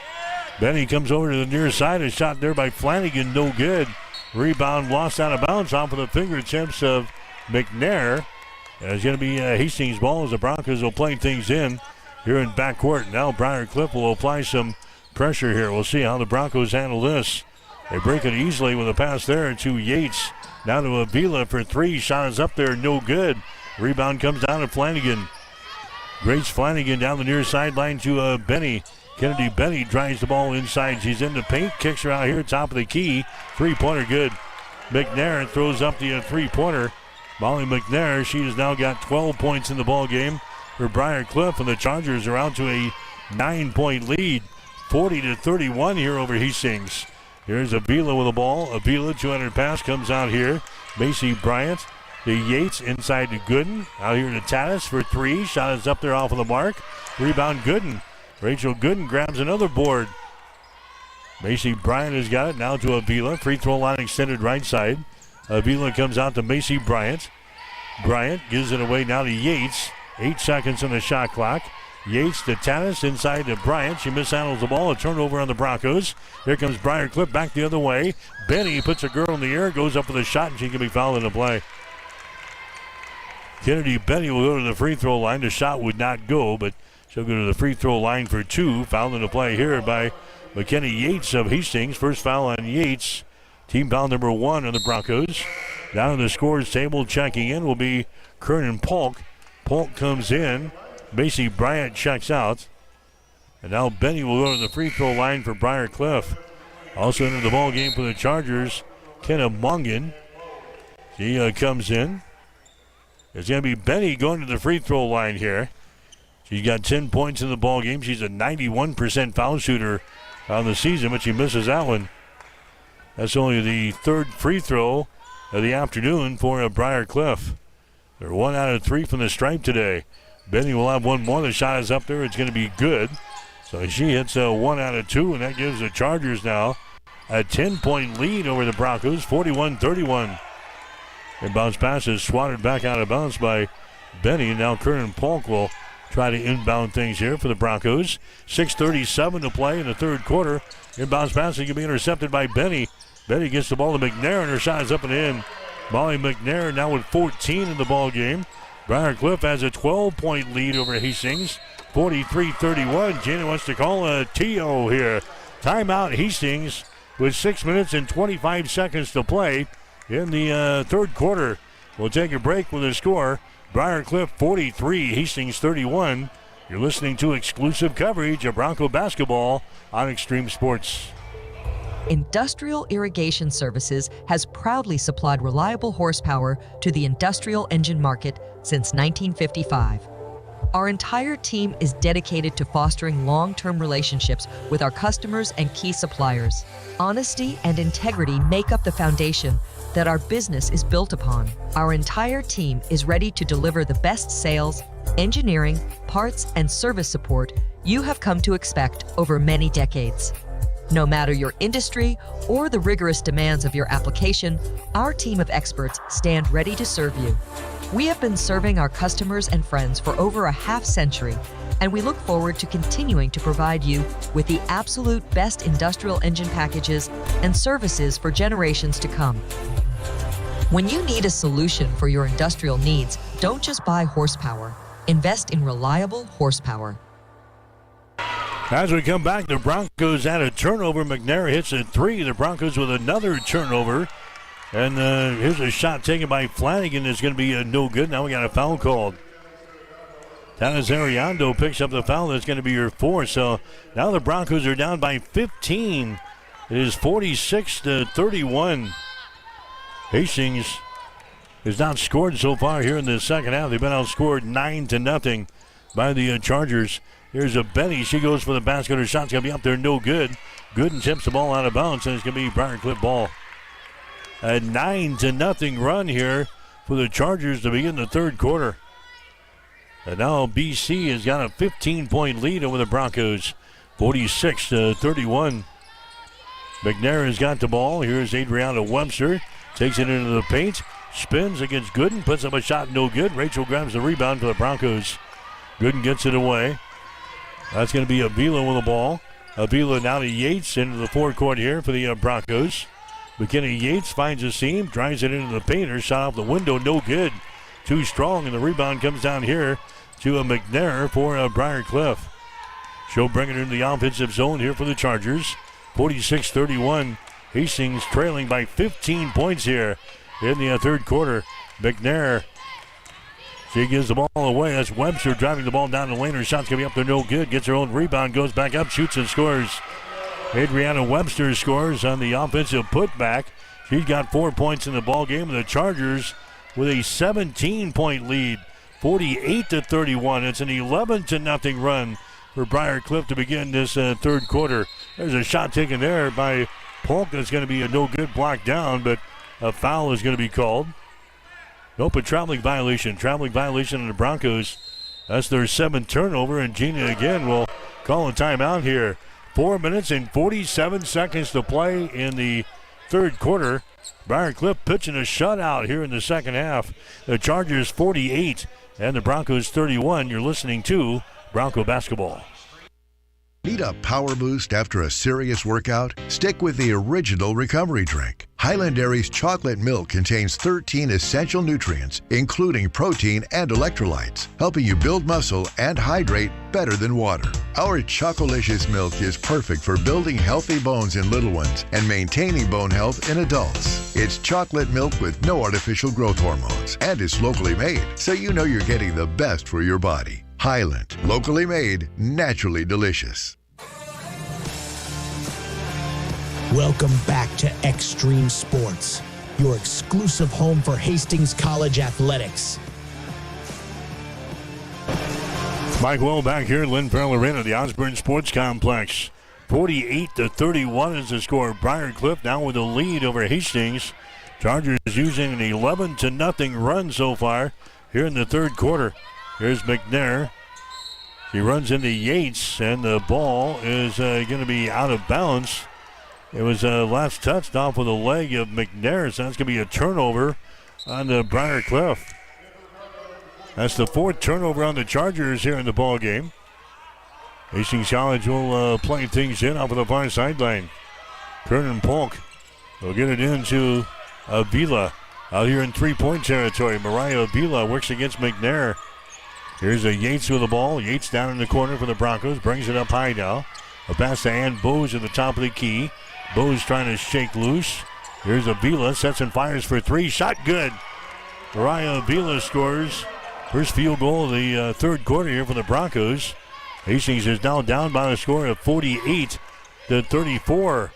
Benny comes over to the near side. A shot there by Flanagan, no good. Rebound lost out of bounds off of the fingertips of McNair. And it's going to be Hastings' ball as the Broncos will play things in here in backcourt. Now Briarcliff will apply some pressure here. We'll see how the Broncos handle this. They break it easily with a pass there to Yates. Now to Avila for 3. Shot is up there, no good. Rebound comes down to Flanagan. Grace Flanagan down the near sideline to Benny. Kennedy Benny drives the ball inside. She's in the paint, kicks her out here, top of the key. 3-pointer good. McNair throws up the 3-pointer. Molly McNair, she has now got 12 points in the ball game for Briarcliff, and the Chargers are out to a 9-point lead. 40-31 here over Hastings. Here's Avila with the ball. Avila, 200 pass, comes out here. Macy Bryant to Yates, inside to Gooden. Out here to Tatis for 3. Shot is up there off of the mark. Rebound Gooden. Rachel Gooden grabs another board. Macy Bryant has got it. Now to Avila. Free throw line extended right side. Avila comes out to Macy Bryant. Bryant gives it away now to Yates. 8 seconds on the shot clock. Yates to Tatis, inside to Bryant. She mishandles the ball. A turnover on the Broncos. Here comes Briarcliff back the other way. Benny puts a girl in the air, goes up with a shot, and she can be fouled in the play. Kennedy Benny will go to the free throw line. The shot would not go, but she'll go to the free throw line for 2. Fouled in the play here by McKenny Yates of Hastings. First foul on Yates. Team foul number 1 on the Broncos. Down on the scores table, checking in will be Kernan Polk. Polk comes in. Macy Bryant checks out. And now Benny will go to the free throw line for Briarcliff. Also into the ball game for the Chargers, Kenna Mongan. She comes in. It's going to be Benny going to the free throw line here. She's got 10 points in the ball game. She's a 91% foul shooter on the season, but she misses that one. That's only the 3rd free throw of the afternoon for Briarcliff. They're 1 out of 3 from the stripe today. Benny will have one more. The shot is up there. It's going to be good. So she hits 1 out of 2, and that gives the Chargers now a 10-point lead over the Broncos, 41-31. And bounce pass is swatted back out of bounds by Benny. Now Kernan Polk will try to inbound things here for the Broncos. 6:37 to play in the third quarter. Inbounds pass is going to be intercepted by Benny. Benny gets the ball to McNair, and her shot is up and in. Molly McNair now with 14 in the ball game. Briarcliff has a 12-point lead over Hastings, 43-31. Jana wants to call a TO here. Timeout Hastings with 6 minutes and 25 seconds to play in the third quarter. We'll take a break with a score. Briarcliff 43, Hastings 31. You're listening to exclusive coverage of Bronco basketball on Extreme Sports. Industrial Irrigation Services has proudly supplied reliable horsepower to the industrial engine market since 1955. Our entire team is dedicated to fostering long-term relationships with our customers and key suppliers. Honesty and integrity make up the foundation that our business is built upon. Our entire team is ready to deliver the best sales, engineering, parts, and service support you have come to expect over many decades. No matter your industry or the rigorous demands of your application, our team of experts stand ready to serve you. We have been serving our customers and friends for over a half-century, and we look forward to continuing to provide you with the absolute best industrial engine packages and services for generations to come. When you need a solution for your industrial needs, don't just buy horsepower. Invest in reliable horsepower. As we come back, the Broncos had a turnover. McNair hits a 3. The Broncos with another turnover. And here's a shot taken by Flanagan that's going to be no good. Now we got a foul called. Tanis Ariando picks up the foul. That's going to be your 4th. So now the Broncos are down by 15. It is 46-31. Hastings has not scored so far here in the second half. They've been outscored 9-0. by the Chargers. Here's a Benny. She goes for the basket. Her shot's going to be up there. No good. Gooden tips the ball out of bounds, and it's going to be Briar Cliff ball. A 9-0 run here for the Chargers to begin the third quarter. And now BC has got a 15-point lead over the Broncos, 46-31. McNair has got the ball. Here's Adriana Webster. Takes it into the paint. Spins against Gooden. Puts up a shot. No good. Rachel grabs the rebound for the Broncos. Gooden gets it away. That's going to be Avila with the ball. Avila now to Yates into the forecourt here for the Broncos. McKenna Yates finds a seam. Drives it into the paint. Her shot off the window. No good. Too strong. And the rebound comes down here to McNair for Briar Cliff. She'll bring it into the offensive zone here for the Chargers. 46-31. Hastings trailing by 15 points here in the third quarter. McNair, she gives the ball away. That's Webster driving the ball down the lane. Her shot's going to be up there, no good. Gets her own rebound, goes back up, shoots and scores. Adriana Webster scores on the offensive putback. She's got 4 points in the ball game. And the Chargers with a 17-point lead, 48-31. It's an 11-0 run for Briar Cliff to begin this third quarter. There's a shot taken there by Polk. That's going to be a no good, block down, but a foul is going to be called. Nope, a traveling violation. Traveling violation of the Broncos. That's their 7th turnover, and Gina again will call a timeout here. 4 minutes and 47 seconds to play in the third quarter. Briar Cliff pitching a shutout here in the second half. The Chargers 48 and the Broncos 31. You're listening to Bronco Basketball. Need a power boost after a serious workout? Stick with the original recovery drink. Highland Dairy's chocolate milk contains 13 essential nutrients, including protein and electrolytes, helping you build muscle and hydrate better than water. Our Chocolicious milk is perfect for building healthy bones in little ones and maintaining bone health in adults. It's chocolate milk with no artificial growth hormones, and it's locally made, so you know you're getting the best for your body. Highland, locally made, naturally delicious. Welcome back to Extreme Sports, your exclusive home for Hastings College athletics. Mike Will back here at Lynn Farrell Arena, the Osborne Sports Complex. 48-31 is the score. Briar Cliff now with a lead over Hastings. Chargers using an 11-0 run so far here in the third quarter. Here's McNair. She runs into Yates, and the ball is going to be out of bounds. It was last touched off with a leg of McNair, so that's going to be a turnover on the Briar Cliff. That's the 4th turnover on the Chargers here in the ball game. Hastings College will play things in off of the far sideline. Kernan Polk will get it into Avila out here in three-point territory. Mariah Avila works against McNair. Here's a Yates with the ball. Yates down in the corner for the Broncos. Brings it up high now. A pass to Ann Bose at the top of the key. Bose trying to shake loose. Here's Avila. Sets and fires for three. Shot good. Mariah Avila scores. First field goal of the third quarter here for the Broncos. Hastings is now down by a score of 48-34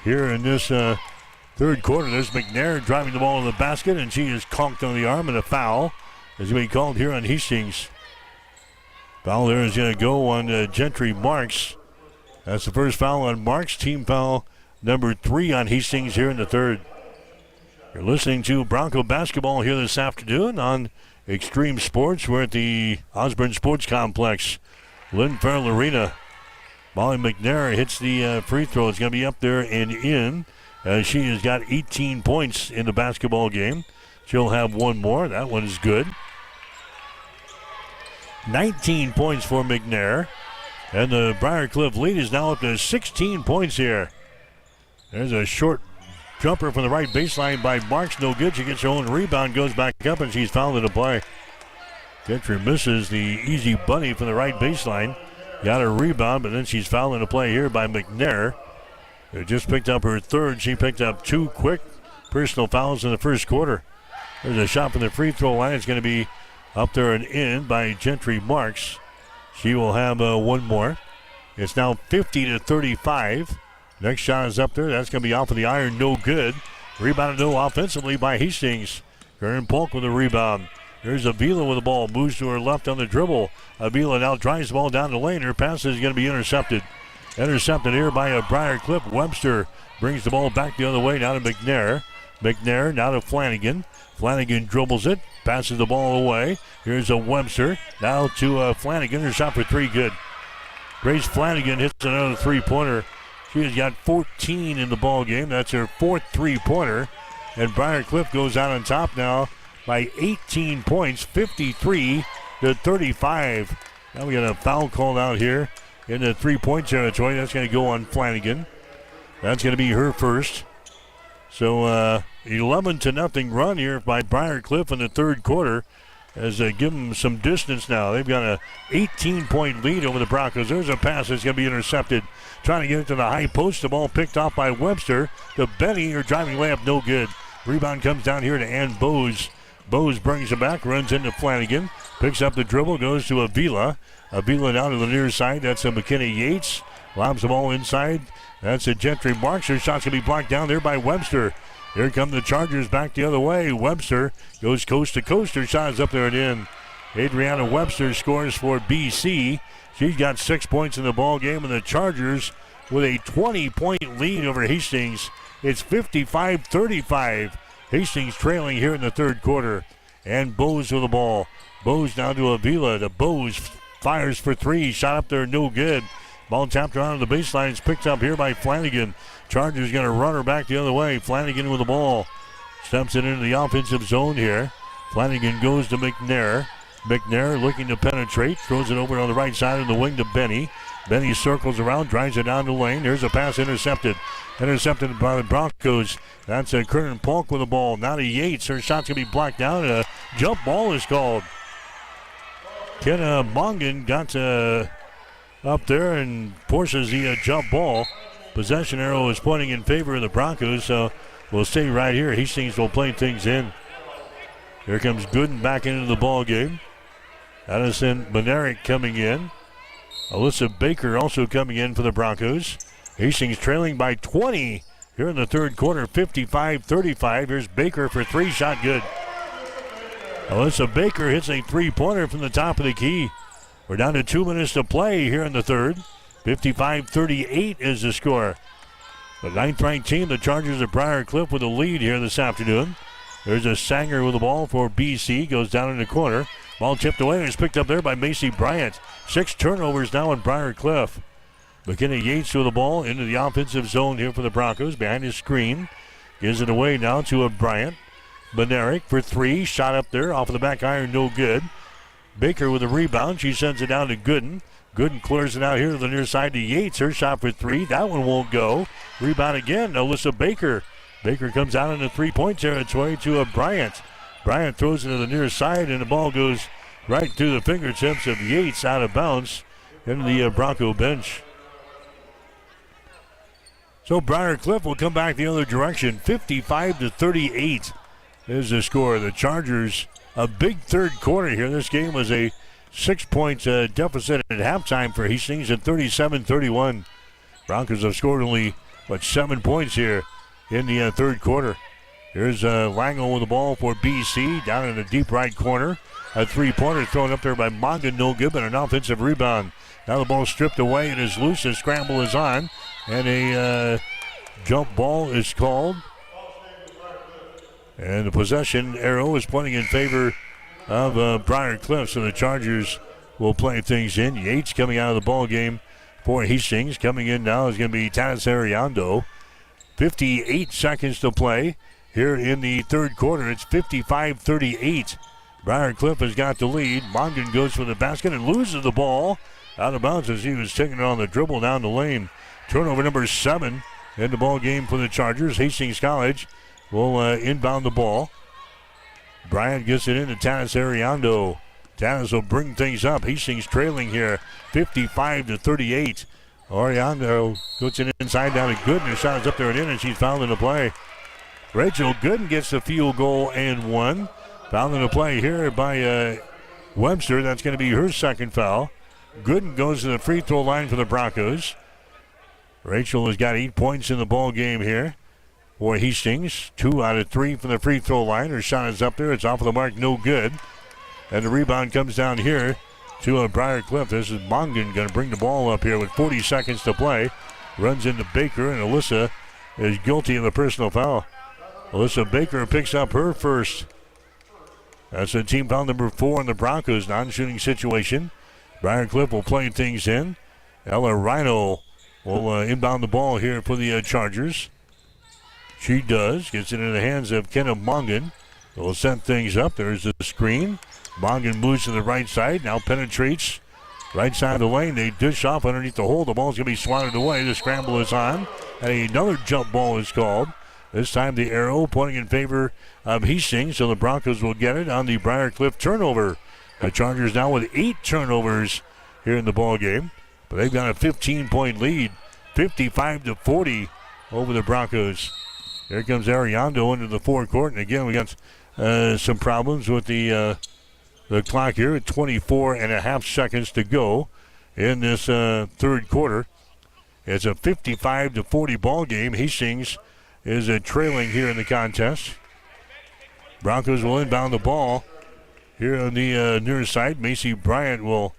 here in this third quarter. There's McNair driving the ball to the basket, and she is conked on the arm, and a foul is going to be called here on Hastings. Foul there is going to go on Gentry Marks. That's the first foul on Marks. Team foul number 3 on Hastings here in the third. You're listening to Bronco Basketball here this afternoon on Extreme Sports. We're at the Osborne Sports Complex, Lynn Farrell Arena. Molly McNair hits the free throw. It's going to be up there and in. She has got 18 points in the basketball game. She'll have one more. That one is good. 19 points for McNair. And the Briar Cliff lead is now up to 16 points here. There's a short jumper from the right baseline by Marks. No good. She gets her own rebound, goes back up, and she's fouled into play. Gentry misses the easy bunny from the right baseline. Got a rebound, but then she's fouled into play here by McNair. Who just picked up her third. She picked up 2 quick personal fouls in the first quarter. There's a shot from the free throw line. It's going to be up there and in by Gentry Marks. She will have one more. It's now 50-35. Next shot is up there. That's going to be off of the iron. No good. Rebounded no offensively by Hastings. Kernan Polk with a rebound. Here's Avila with the ball. Moves to her left on the dribble. Avila now drives the ball down the lane. Her pass is going to be intercepted. Intercepted here by a Briarcliff. Webster brings the ball back the other way. Now to McNair. McNair now to Flanagan. Flanagan dribbles it. Passes the ball away. Here's a Webster. Now to Flanagan. Her shot for three. Good. Grace Flanagan hits another three-pointer. She has got 14 in the ball game. That's her fourth three-pointer. And Briarcliff goes out on top now by 18 points, 53-35. Now we got a foul called out here in the three-point territory. That's going to go on Flanagan. That's going to be her first. So 11-0 run here by Briarcliff in the third quarter as they give them some distance now. They've got an 18-point lead over the Broncos. There's a pass that's going to be intercepted. Trying to get it to the high post. The ball picked off by Webster. To Benny, her driving layup, no good. Rebound comes down here to Ann Bose. Bose brings it back, runs into Flanagan. Picks up the dribble, goes to Avila. Avila down to the near side. That's a McKenna Yates. Lobs the ball inside. That's a Gentry Marks. Her shot's going to be blocked down there by Webster. Here come the Chargers back the other way. Webster goes coast to coast. Her shot is up there and in. Adriana Webster scores for BC. She's got 6 points in the ball game, and the Chargers with a 20-point lead over Hastings. It's 55-35. Hastings trailing here in the third quarter. And Bose with the ball. Bose down to Avila. The Bose fires for three. Shot up there, no good. Ball tapped around the baseline. It's picked up here by Flanagan. Chargers going to run her back the other way. Flanagan with the ball. Steps it into the offensive zone here. Flanagan goes to McNair. McNair looking to penetrate. Throws it over on the right side of the wing to Benny. Benny circles around, drives it down the lane. There's a pass intercepted. Intercepted by the Broncos. That's Kernan Polk with the ball. Now to Yates. Her shot's going to be blocked down. A jump ball is called. Kenna Mongan got up there and forces the jump ball. Possession arrow is pointing in favor of the Broncos, so we'll stay right here. Hastings will play things in. Here comes Gooden back into the ball game. Addison Benaric coming in. Alyssa Baker also coming in for the Broncos. Hastings trailing by 20 here in the third quarter, 55-35. Here's Baker for three, shot good. Alyssa Baker hits a three-pointer from the top of the key. We're down to 2 minutes to play here in the third. 55-38 is the score. The ninth-ranked team, the Chargers of Briarcliff, with a lead here this afternoon. There's a Sanger with the ball for BC. Goes down in the corner. Ball tipped away and is picked up there by Macy Bryant. 6 turnovers now in Briarcliff. McKenna Yates with the ball into the offensive zone here for the Broncos. Behind his screen. Gives it away now to a Bryant. Benaric for three. Shot up there off of the back iron, no good. Baker with a rebound. She sends it down to Gooden. Gooden clears it out here to the near side to Yates. Her shot for three. That one won't go. Rebound again. Alyssa Baker. Baker comes out in the three-point territory to a Bryant. Bryant throws it to the near side, and the ball goes right through the fingertips of Yates out of bounds into the Bronco bench. So Briarcliff will come back the other direction. 55-38 is the score. The Chargers, a big third quarter here. This game was a 6-point deficit at halftime for Hastings at 37-31. Broncos have scored only, 7 points here in the third quarter. Here's Lango with the ball for BC down in the deep right corner. A three-pointer thrown up there by Mongan, no good, but an offensive rebound. Now the ball stripped away and is loose. A scramble is on, and a jump ball is called. And the possession arrow is pointing in favor of Briarcliff, so the Chargers will play things in. Yates coming out of the ball game for Hastings. Coming in now is going to be Tanis Ariando. 58 seconds to play here in the third quarter. It's 55-38. Briarcliff has got the lead. Mongan goes for the basket and loses the ball out of bounds as he was taking it on the dribble down the lane. Turnover number 7 in the ball game for the Chargers. Hastings College will inbound the ball. Bryant gets it into Tanis Ariando. Tanis will bring things up. Hastings trailing here, 55-38. Ariando puts it inside down to Gooden. Her shot is up there and in, and she's fouled in the play. Rachel Gooden gets the field goal and one. Fouled in the play here by Webster. That's going to be her second foul. Gooden goes to the free throw line for the Broncos. Rachel has got 8 points in the ball game here for Hastings. 2 out of 3 from the free throw line. Her shot is up there. It's off of the mark, no good. And the rebound comes down here to Briar Cliff. This is Mongan going to bring the ball up here with 40 seconds to play. Runs into Baker, and Alyssa is guilty of the personal foul. Alyssa Baker picks up her first. That's the team foul number 4 in the Broncos non-shooting situation. Briar Cliff will play things in. Ella Rhino will inbound the ball here for the Chargers. She does. Gets it in the hands of Kenna Mongan. Will set things up. There's the screen. Mongan moves to the right side. Now penetrates right side of the lane. They dish off underneath the hole. The ball's going to be swatted away. The scramble is on. And another jump ball is called. This time the arrow pointing in favor of Hastings. So the Broncos will get it on the Briar Cliff turnover. The Chargers now with 8 turnovers here in the ball game. But they've got a 15-point lead. 55-40 over the Broncos. Here comes Ariando into the forecourt. And again, we got some problems with the clock here at 24 and a half seconds to go in this third quarter. It's a 55-40 ball game. Hastings is trailing here in the contest. Broncos will inbound the ball here on the near side. Macy Bryant will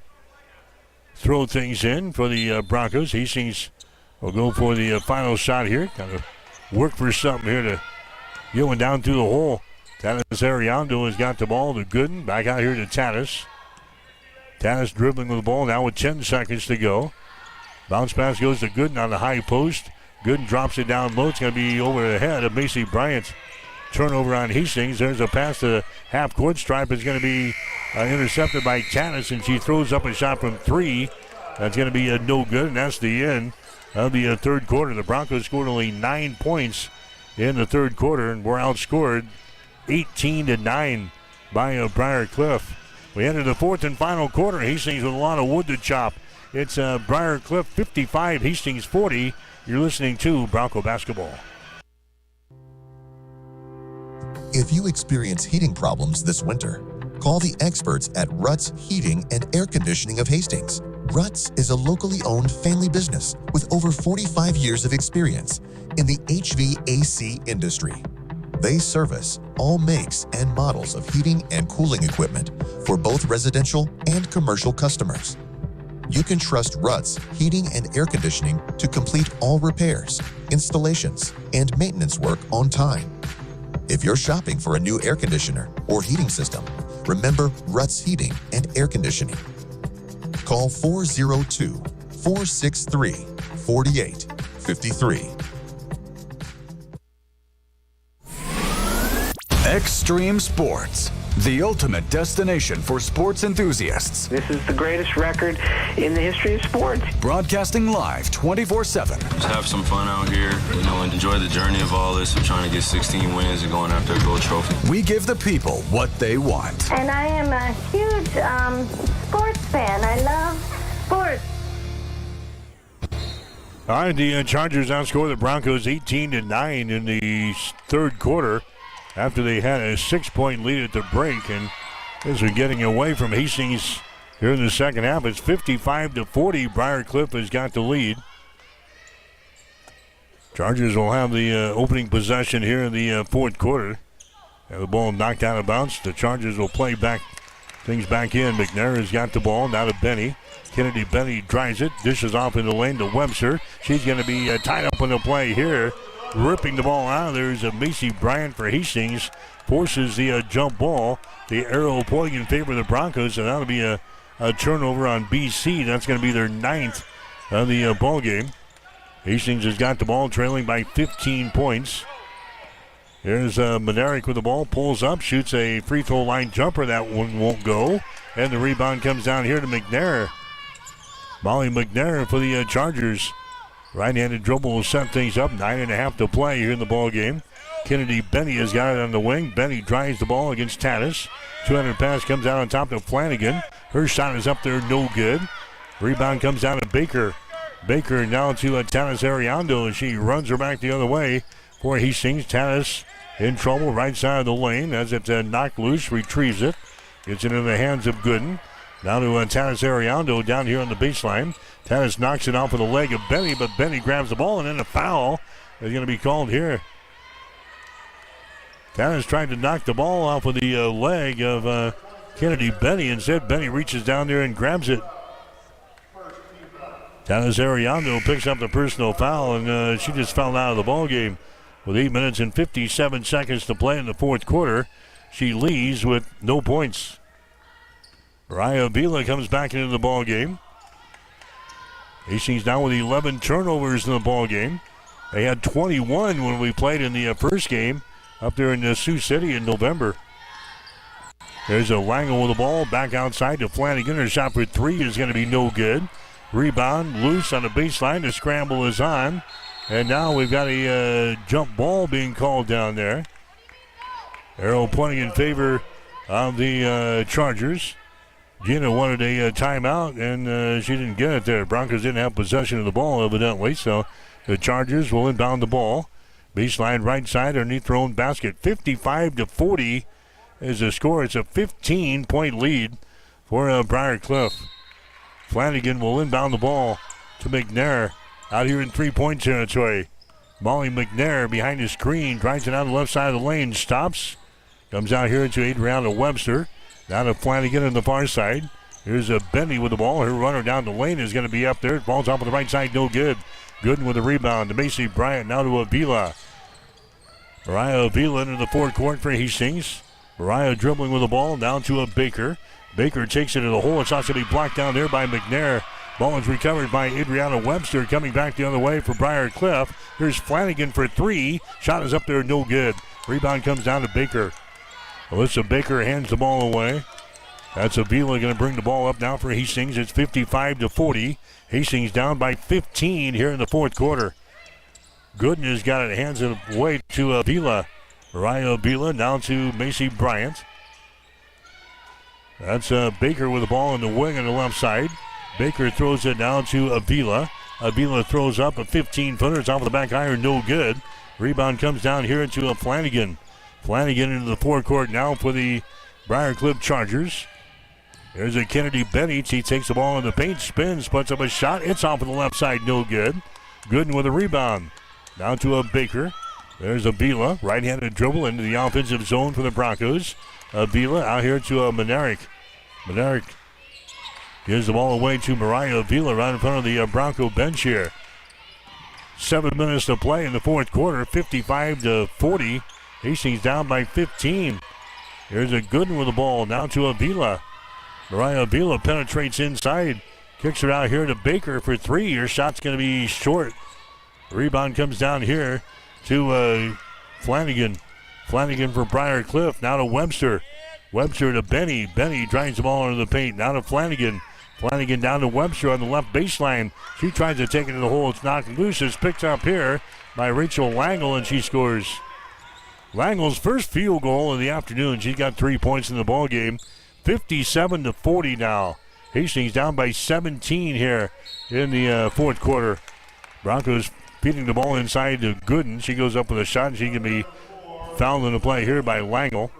throw things in for the Broncos. Hastings will go for the final shot here. Kind of work for something here to get one down through the hole. Tanis Ariando has got the ball to Gooden. Back out here to Tanis. Tanis dribbling with the ball now with 10 seconds to go. Bounce pass goes to Gooden on the high post. Gooden drops it down low. It's going to be over the head of Macy Bryant. Turnover on Hastings. There's a pass to the half-court stripe. It's going to be intercepted by Tanis, and she throws up a shot from 3. That's going to be no good, and that's the end of the third quarter. The Broncos scored only 9 points in the third quarter, and were outscored 18-9 by Briar Cliff. We enter the fourth and final quarter. Hastings with a lot of wood to chop. It's Briar Cliff 55, Hastings 40. You're listening to Bronco Basketball. If you experience heating problems this winter, call the experts at Ruts Heating and Air Conditioning of Hastings. Ruts is a locally owned family business with over 45 years of experience in the HVAC industry. They service all makes and models of heating and cooling equipment for both residential and commercial customers. You can trust Ruts Heating and Air Conditioning to complete all repairs, installations, and maintenance work on time. If you're shopping for a new air conditioner or heating system, remember Ruts Heating and Air Conditioning. Call 402-463-4853. Extreme Sports, the ultimate destination for sports enthusiasts. This is the greatest record in the history of sports. Broadcasting live 24/7. Just have some fun out here, and enjoy the journey of all this of trying to get 16 wins and going after a gold trophy. We give the people what they want. And I am a huge sports fan. I love sports. All right, the Chargers outscore the Broncos 18-9 in the third quarter after they had a 6-point lead at the break. And as we're getting away from Hastings here in the second half, it's 55-40. Briar Cliff has got the lead. Chargers will have the opening possession here in the fourth quarter. Have the ball knocked out of bounds. The Chargers will play things back in. McNair has got the ball. Now to Benny. Kennedy Benny drives it. Dishes off in the lane to Webster. She's going to be tied up on the play here. Ripping the ball out. There's a Macy Bryant for Hastings. Forces the jump ball. The arrow pointing in favor of the Broncos. And that'll be a turnover on BC. That's going to be their 9th of the ball game. Hastings has got the ball trailing by 15 points. Here's Monerick with the ball. Pulls up. Shoots a free throw line jumper. That one won't go. And the rebound comes down here to McNair. Molly McNair for the Chargers. Right-handed dribble will set things up. 9.5 to play here in the ball game. Kennedy Benny has got it on the wing. Benny drives the ball against Tanis. 200 pass comes out on top to Flanagan. Her shot is up there, no good. Rebound comes down to Baker. Baker now to Tanis Ariando, and she runs her back the other way for Hastings. Tanis in trouble right side of the lane as it's knocked loose, retrieves it. Gets it in the hands of Gooden. Now to Tanis Ariando down here on the baseline. Tanis knocks it off with the leg of Benny, but Benny grabs the ball, and then a foul is going to be called here. Tanis tried to knock the ball off with the leg of Kennedy Benny. Instead, Benny reaches down there and grabs it. Tanis Ariando picks up the personal foul, and she just fell out of the ball game. With 8 minutes and 57 seconds to play in the fourth quarter, she leaves with no points. Mariah Avila comes back into the ball game. Hastings down with 11 turnovers in the ball game. They had 21 when we played in the first game up there in Sioux City in November. There's a Langle with the ball back outside to Flanagan. Her shot for three is going to be no good. Rebound loose on the baseline. The scramble is on. And now we've got a jump ball being called down there. Arrow pointing in favor of the Chargers. Gina wanted a timeout, and she didn't get it there. Broncos didn't have possession of the ball, evidently, so the Chargers will inbound the ball. Baseline right side underneath their own basket. 55-40 is the score. It's a 15-point lead for Briar Cliff. Flanagan will inbound the ball to McNair out here in three-point territory. Molly McNair behind the screen, drives it out the left side of the lane, stops. Comes out here to Adriana Webster. Now to Flanagan on the far side. Here's a Benny with the ball. Her runner down the lane is going to be up there. Ball's off on the right side, no good. Gooden with the rebound to Macy Bryant. Now to Avila. Mariah Avila into the forecourt for Hastings. Mariah dribbling with the ball down to a Baker. Baker takes it to the hole. It's also going to be blocked down there by McNair. Ball is recovered by Adriana Webster, coming back the other way for Briar Cliff. Here's Flanagan for three. Shot is up there, no good. Rebound comes down to Baker. Alyssa Baker hands the ball away. That's Avila going to bring the ball up now for Hastings. It's 55-40. Hastings down by 15 here in the fourth quarter. Gooden has got it, hands it away to Avila. Mariah Avila down to Macy Bryant. That's Baker with the ball in the wing on the left side. Baker throws it down to Avila. Avila throws up a 15-footer. It's off the back iron, no good. Rebound comes down here into a Flanagan. Flanagan into the forecourt now for the Briar Cliff Chargers. There's a Kennedy Benny. He takes the ball in the paint, spins, puts up a shot. It's off on the left side, no good. Gooden with a rebound. Down to a Baker. There's Avila, right-handed dribble into the offensive zone for the Broncos. Avila out here to Monaric. Monaric gives the ball away to Mariah Avila right in front of the Bronco bench here. 7 minutes to play in the fourth quarter, 55-40. Hastings down by 15. Here's a Gooden with the ball down to Avila. Mariah Avila penetrates inside. Kicks her out here to Baker for three. Her shot's going to be short. Rebound comes down here to Flanagan. Flanagan for Briar Cliff. Now to Webster. Webster to Benny. Benny drives the ball into the paint. Now to Flanagan. Flanagan down to Webster on the left baseline. She tries to take it to the hole. It's knocked loose. It's picked up here by Rachel Langle, and she scores. Langle's first field goal of the afternoon. She got 3 points in the ball game. 57-40 now. Hastings down by 17 here in the fourth quarter. Broncos feeding the ball inside to Gooden. She goes up with a shot, and she can be fouled in the play here by Langle.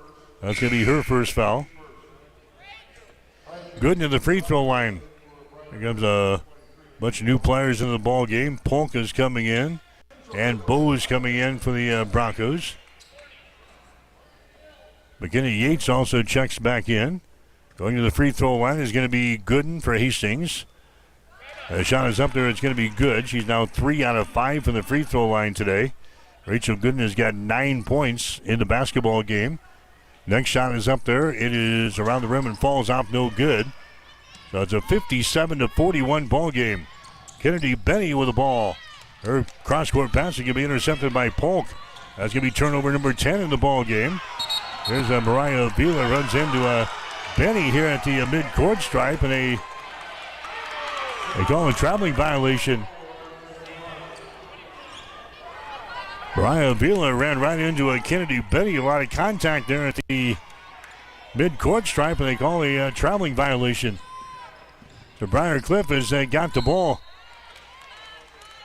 That's going to be her first foul. Gooden to the free throw line. Here comes a bunch of new players in the ball game. Polka's coming in, and Bo's coming in for the Broncos. McKinney Yates also checks back in. Going to the free throw line is going to be Gooden for Hastings. The shot is up there. It's going to be good. She's now 3 out of 5 from the free throw line today. Rachel Gooden has got 9 points in the basketball game. Next shot is up there. It is around the rim and falls off, no good. So it's a 57-41 ball game. Kennedy Benny with the ball. Her cross-court pass is going to be intercepted by Polk. That's going to be turnover number 10 in the ball game. There's Mariah Avila runs into Benny here at the mid-court stripe, and they call it a traveling violation. Mariah Avila ran right into a Kennedy Benny. A lot of contact there at the mid-court stripe, and they call a traveling violation. So Briar Cliff has got the ball.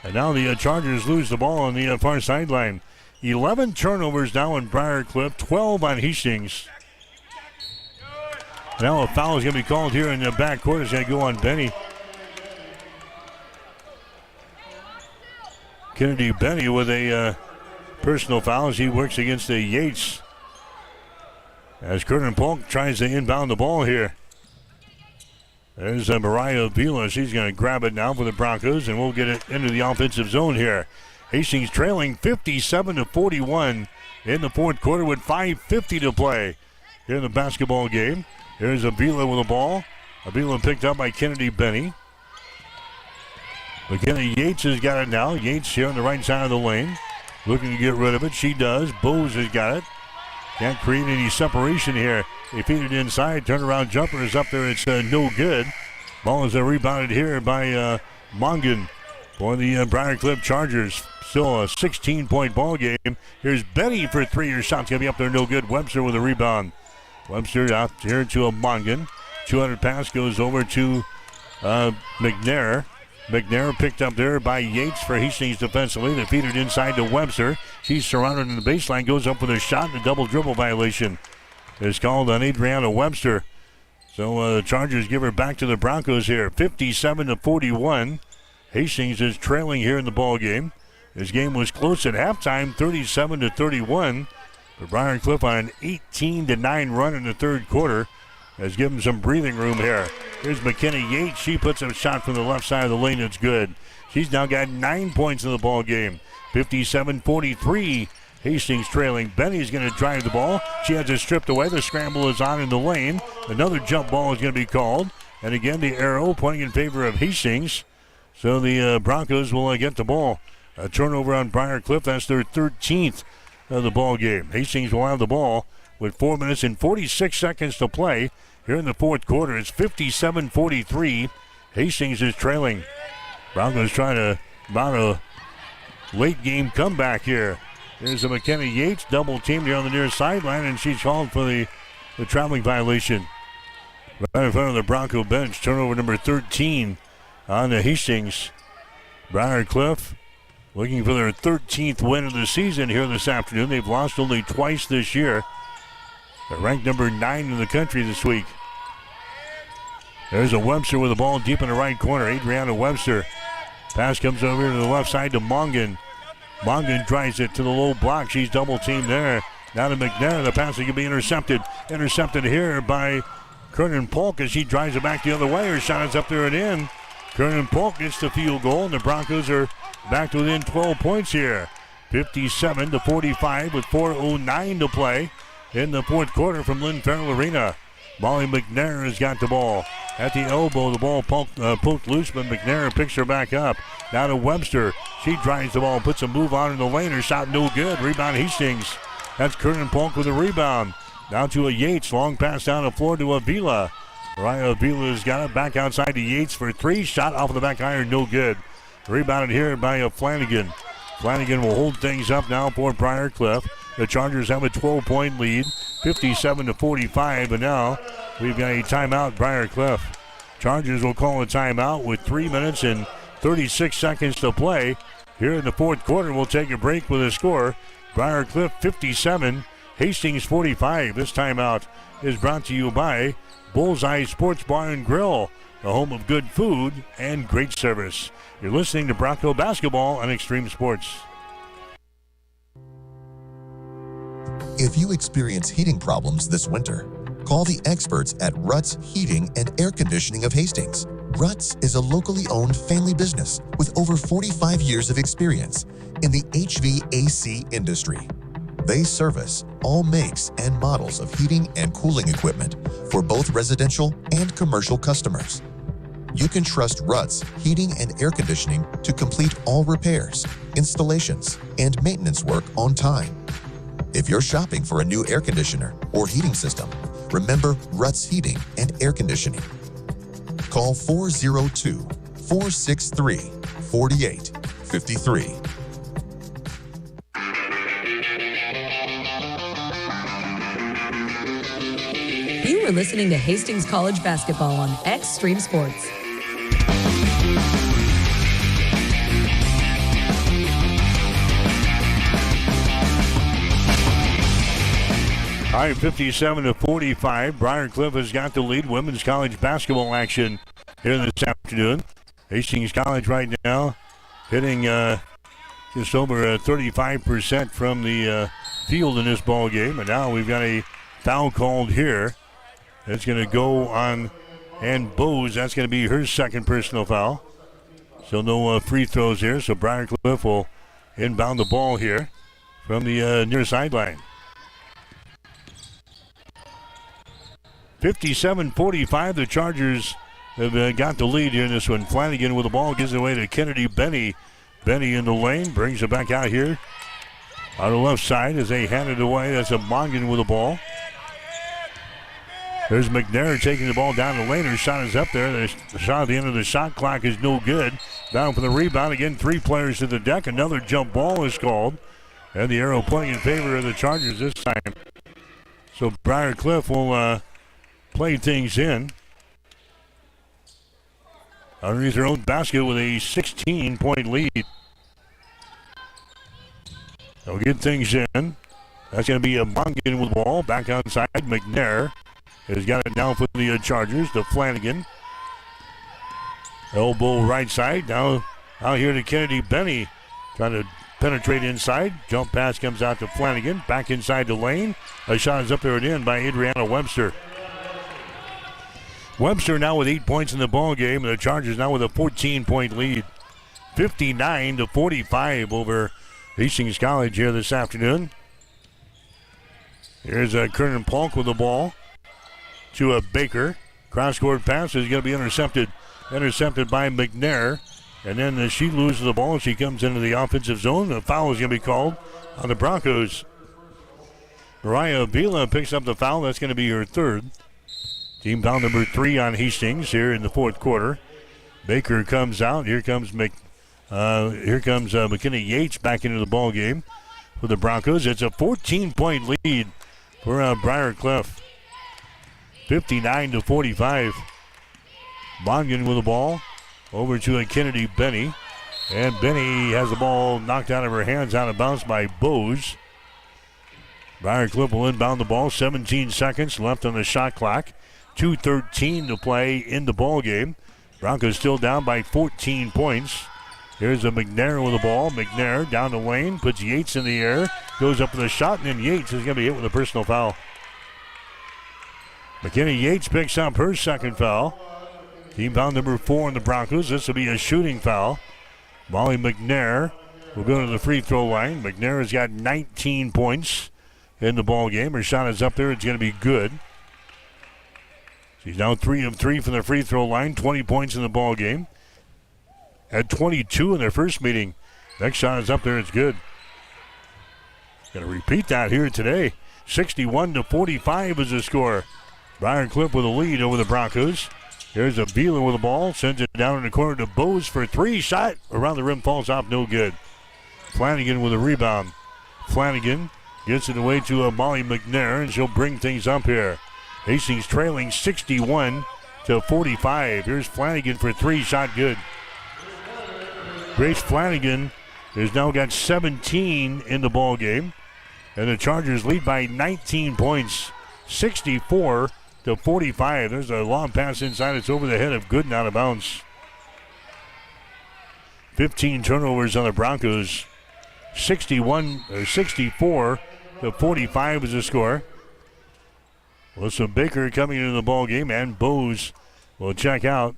And now the Chargers lose the ball on the far sideline. 11 turnovers now in Briar Cliff, 12 on Hastings. Now a foul is going to be called here in the backcourt. It's going to go on Benny. Kennedy Benny with a personal foul as he works against the Yates. as Kernan Polk tries to inbound the ball here. There's Mariah Vila. She's going to grab it now for the Broncos, and we'll get it into the offensive zone here. Hastings trailing 57-41 in the fourth quarter with 5:50 to play here in the basketball game. Here's Avila with the ball. Avila picked up by Kennedy Benny. McKenna Yates has got it now. Yates here on the right side of the lane, looking to get rid of it. She does. Bose has got it. Can't create any separation here. They feed it inside. Turnaround jumper is up there. It's no good. Ball is rebounded here by Mongan for the Briar Cliff Chargers. Still a 16-point ball game. Here's Benny for three. Her shot's going to be up there. No good. Webster with a rebound. Webster out here to a Mongan. 200 pass goes over to McNair. McNair picked up there by Yates for Hastings defensively. They feed it inside to Webster. She's surrounded in the baseline. Goes up with a shot and a double dribble violation. It's called on Adriana Webster. So the Chargers give her back to the Broncos here. 57-41. Hastings is trailing here in the ball game. This game was close at halftime, 37-31. But Briar Cliff on an 18-9 run in the third quarter has given some breathing room here. Here's McKenna Yates. She puts up a shot from the left side of the lane. It's good. She's now got 9 points in the ball game. 57-43. Hastings trailing. Benny's going to drive the ball. She has it stripped away. The scramble is on in the lane. Another jump ball is going to be called. And again, the arrow pointing in favor of Hastings. So the Broncos will get the ball. A turnover on Briar Cliff. That's their 13th of the ball game. Hastings will have the ball with 4 minutes and 46 seconds to play here in the fourth quarter. It's 57-43. Hastings is trailing. Broncos trying to mount a late game comeback here. There's a McKenna Yates double teamed here on the near sideline, and she's called for the traveling violation. Right in front of the Bronco bench. Turnover number 13 on the Hastings. Briar Cliff looking for their 13th win of the season here this afternoon. They've lost only twice this year. They're ranked number 9 in the country this week. There's a Webster with the ball deep in the right corner. Adriana Webster. Pass comes over to the left side to Mongan. Mongan drives it to the low block. She's double teamed there. Now to McNair. The pass is going to be intercepted. Intercepted here by Kernan Polk as she drives it back the other way. Her shot is up there and in. Kernan Polk gets the field goal, and the Broncos are back to within 12 points here. 57-45 with 4:09 to play in the fourth quarter from Lynn Farrell Arena. Molly McNair has got the ball. At the elbow, the ball poked loose, but McNair picks her back up. Now to Webster. She drives the ball, puts a move on in the lane. Her shot no good. Rebound Hastings. That's Kernan Polk with a rebound. Now to a Yates. Long pass down the floor to Avila. Mariah Avila has got it back outside to Yates for three. Shot off of the back iron, no good. Rebounded here by Flanagan. Flanagan will hold things up now for Briar Cliff. The Chargers have a 12-point lead, 57-45, and now we've got a timeout, Briar Cliff. Chargers will call a timeout with 3 minutes and 36 seconds to play. Here in the fourth quarter, we'll take a break with a score. Briar Cliff 57, Hastings 45. This timeout is brought to you by Bullseye Sports Bar and Grill, the home of good food and great service. You're listening to Bronco Basketball on Extreme Sports. If you experience heating problems this winter, call the experts at Ruts Heating and Air Conditioning of Hastings. Ruts is a locally owned family business with over 45 years of experience in the HVAC industry. They service all makes and models of heating and cooling equipment for both residential and commercial customers. You can trust Ruts Heating and Air Conditioning to complete all repairs, installations, and maintenance work on time. If you're shopping for a new air conditioner or heating system, remember Ruts Heating and Air Conditioning. Call 402-463-4853. You are listening to Hastings College Basketball on Extreme Sports. All right, 57-45. Briar Cliff has got the lead. Women's college basketball action here this afternoon. Hastings College right now hitting just over 35% from the field in this ball game. And now we've got a foul called here. It's going to go on Ann Bowes. That's going to be her second personal foul. So no free throws here. So Briarcliff will inbound the ball here from the near sideline. 57-45. The Chargers have got the lead here in this one. Flanagan with the ball gives it away to Kennedy Benny. Benny in the lane brings it back out here on the left side as they hand it away. That's a Mongan with the ball. There's McNair taking the ball down the lane. Her shot is up there. The shot at the end of the shot clock is no good. Down for the rebound. Again, 3 players to the deck. Another jump ball is called. And the arrow pointing in favor of the Chargers this time. So Briarcliff will play things in underneath their own basket with a 16-point lead. They'll get things in. That's going to be a Mongan with the ball. Back outside, McNair has got it down for the Chargers to Flanagan. Elbow right side. Now out here to Kennedy Benny. Trying to penetrate inside. Jump pass comes out to Flanagan. Back inside the lane. A shot is up there and in by Adriana Webster. Webster now with 8 points in the ball game. And the Chargers now with a 14-point lead. 59-45 over Hastings College here this afternoon. Here's Kernan Polk with the ball to a Baker. Cross-court pass is going to be intercepted by McNair. And then she loses the ball. She comes into the offensive zone. The foul is going to be called on the Broncos. Mariah Avila picks up the foul. That's going to be her third. Team foul number 3 on Hastings here in the fourth quarter. Baker comes out. Here comes McKenna Yates back into the ball game for the Broncos. It's a 14-point lead for Briarcliff. 59-45. Mongan with the ball over to Kennedy Benny. And Benny has the ball knocked out of her hands out of bounds by Bowes. Briarcliff will inbound the ball. 17 seconds left on the shot clock. 2:13 to play in the ball game. Broncos still down by 14 points. Here's a McNair with the ball. McNair down the lane, puts Yates in the air, goes up with a shot, and then Yates is going to be hit with a personal foul. McKenna Yates picks up her second foul. Team foul number 4 on the Broncos. This will be a shooting foul. Molly McNair will go to the free throw line. McNair has got 19 points in the ball game. Her shot is up there. It's going to be good. She's now 3 of 3 from the free throw line. 20 points in the ball game. Had 22 in their first meeting. Next shot is up there. It's good. Going to repeat that here today. 61-45 is the score. Briarcliff with a lead over the Broncos. Here's Avila with the ball. Sends it down in the corner to Bowes for 3. Shot around the rim, falls off, no good. Flanagan with a rebound. Flanagan gets it away to Molly McNair, and she'll bring things up here. Hastings trailing 61-45. Here's Flanagan for 3. Shot good. Grace Flanagan has now got 17 in the ball game. And the Chargers lead by 19 points. 64-45. There's a long pass inside. It's over the head of Gooden out of bounds. 15 turnovers on the Broncos. 64-45 is the score. Well, so Baker coming into the ball game, and Bowes will check out.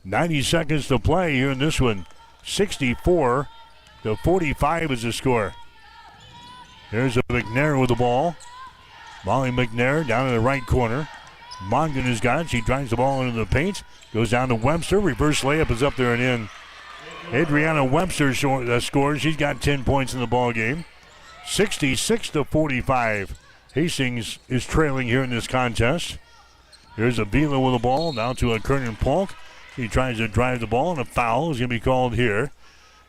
90 seconds to play here in this one. 64-45 is the score. There's a McNair with the ball. Molly McNair down in the right corner. Mongan has got it. She drives the ball into the paint. Goes down to Webster. Reverse layup is up there and in. Adriana Webster scores. She's got 10 points in the ball game. 66-45. Hastings is trailing here in this contest. Here's Avila with the ball. Now to Kernan Polk. He tries to drive the ball, and a foul is going to be called here.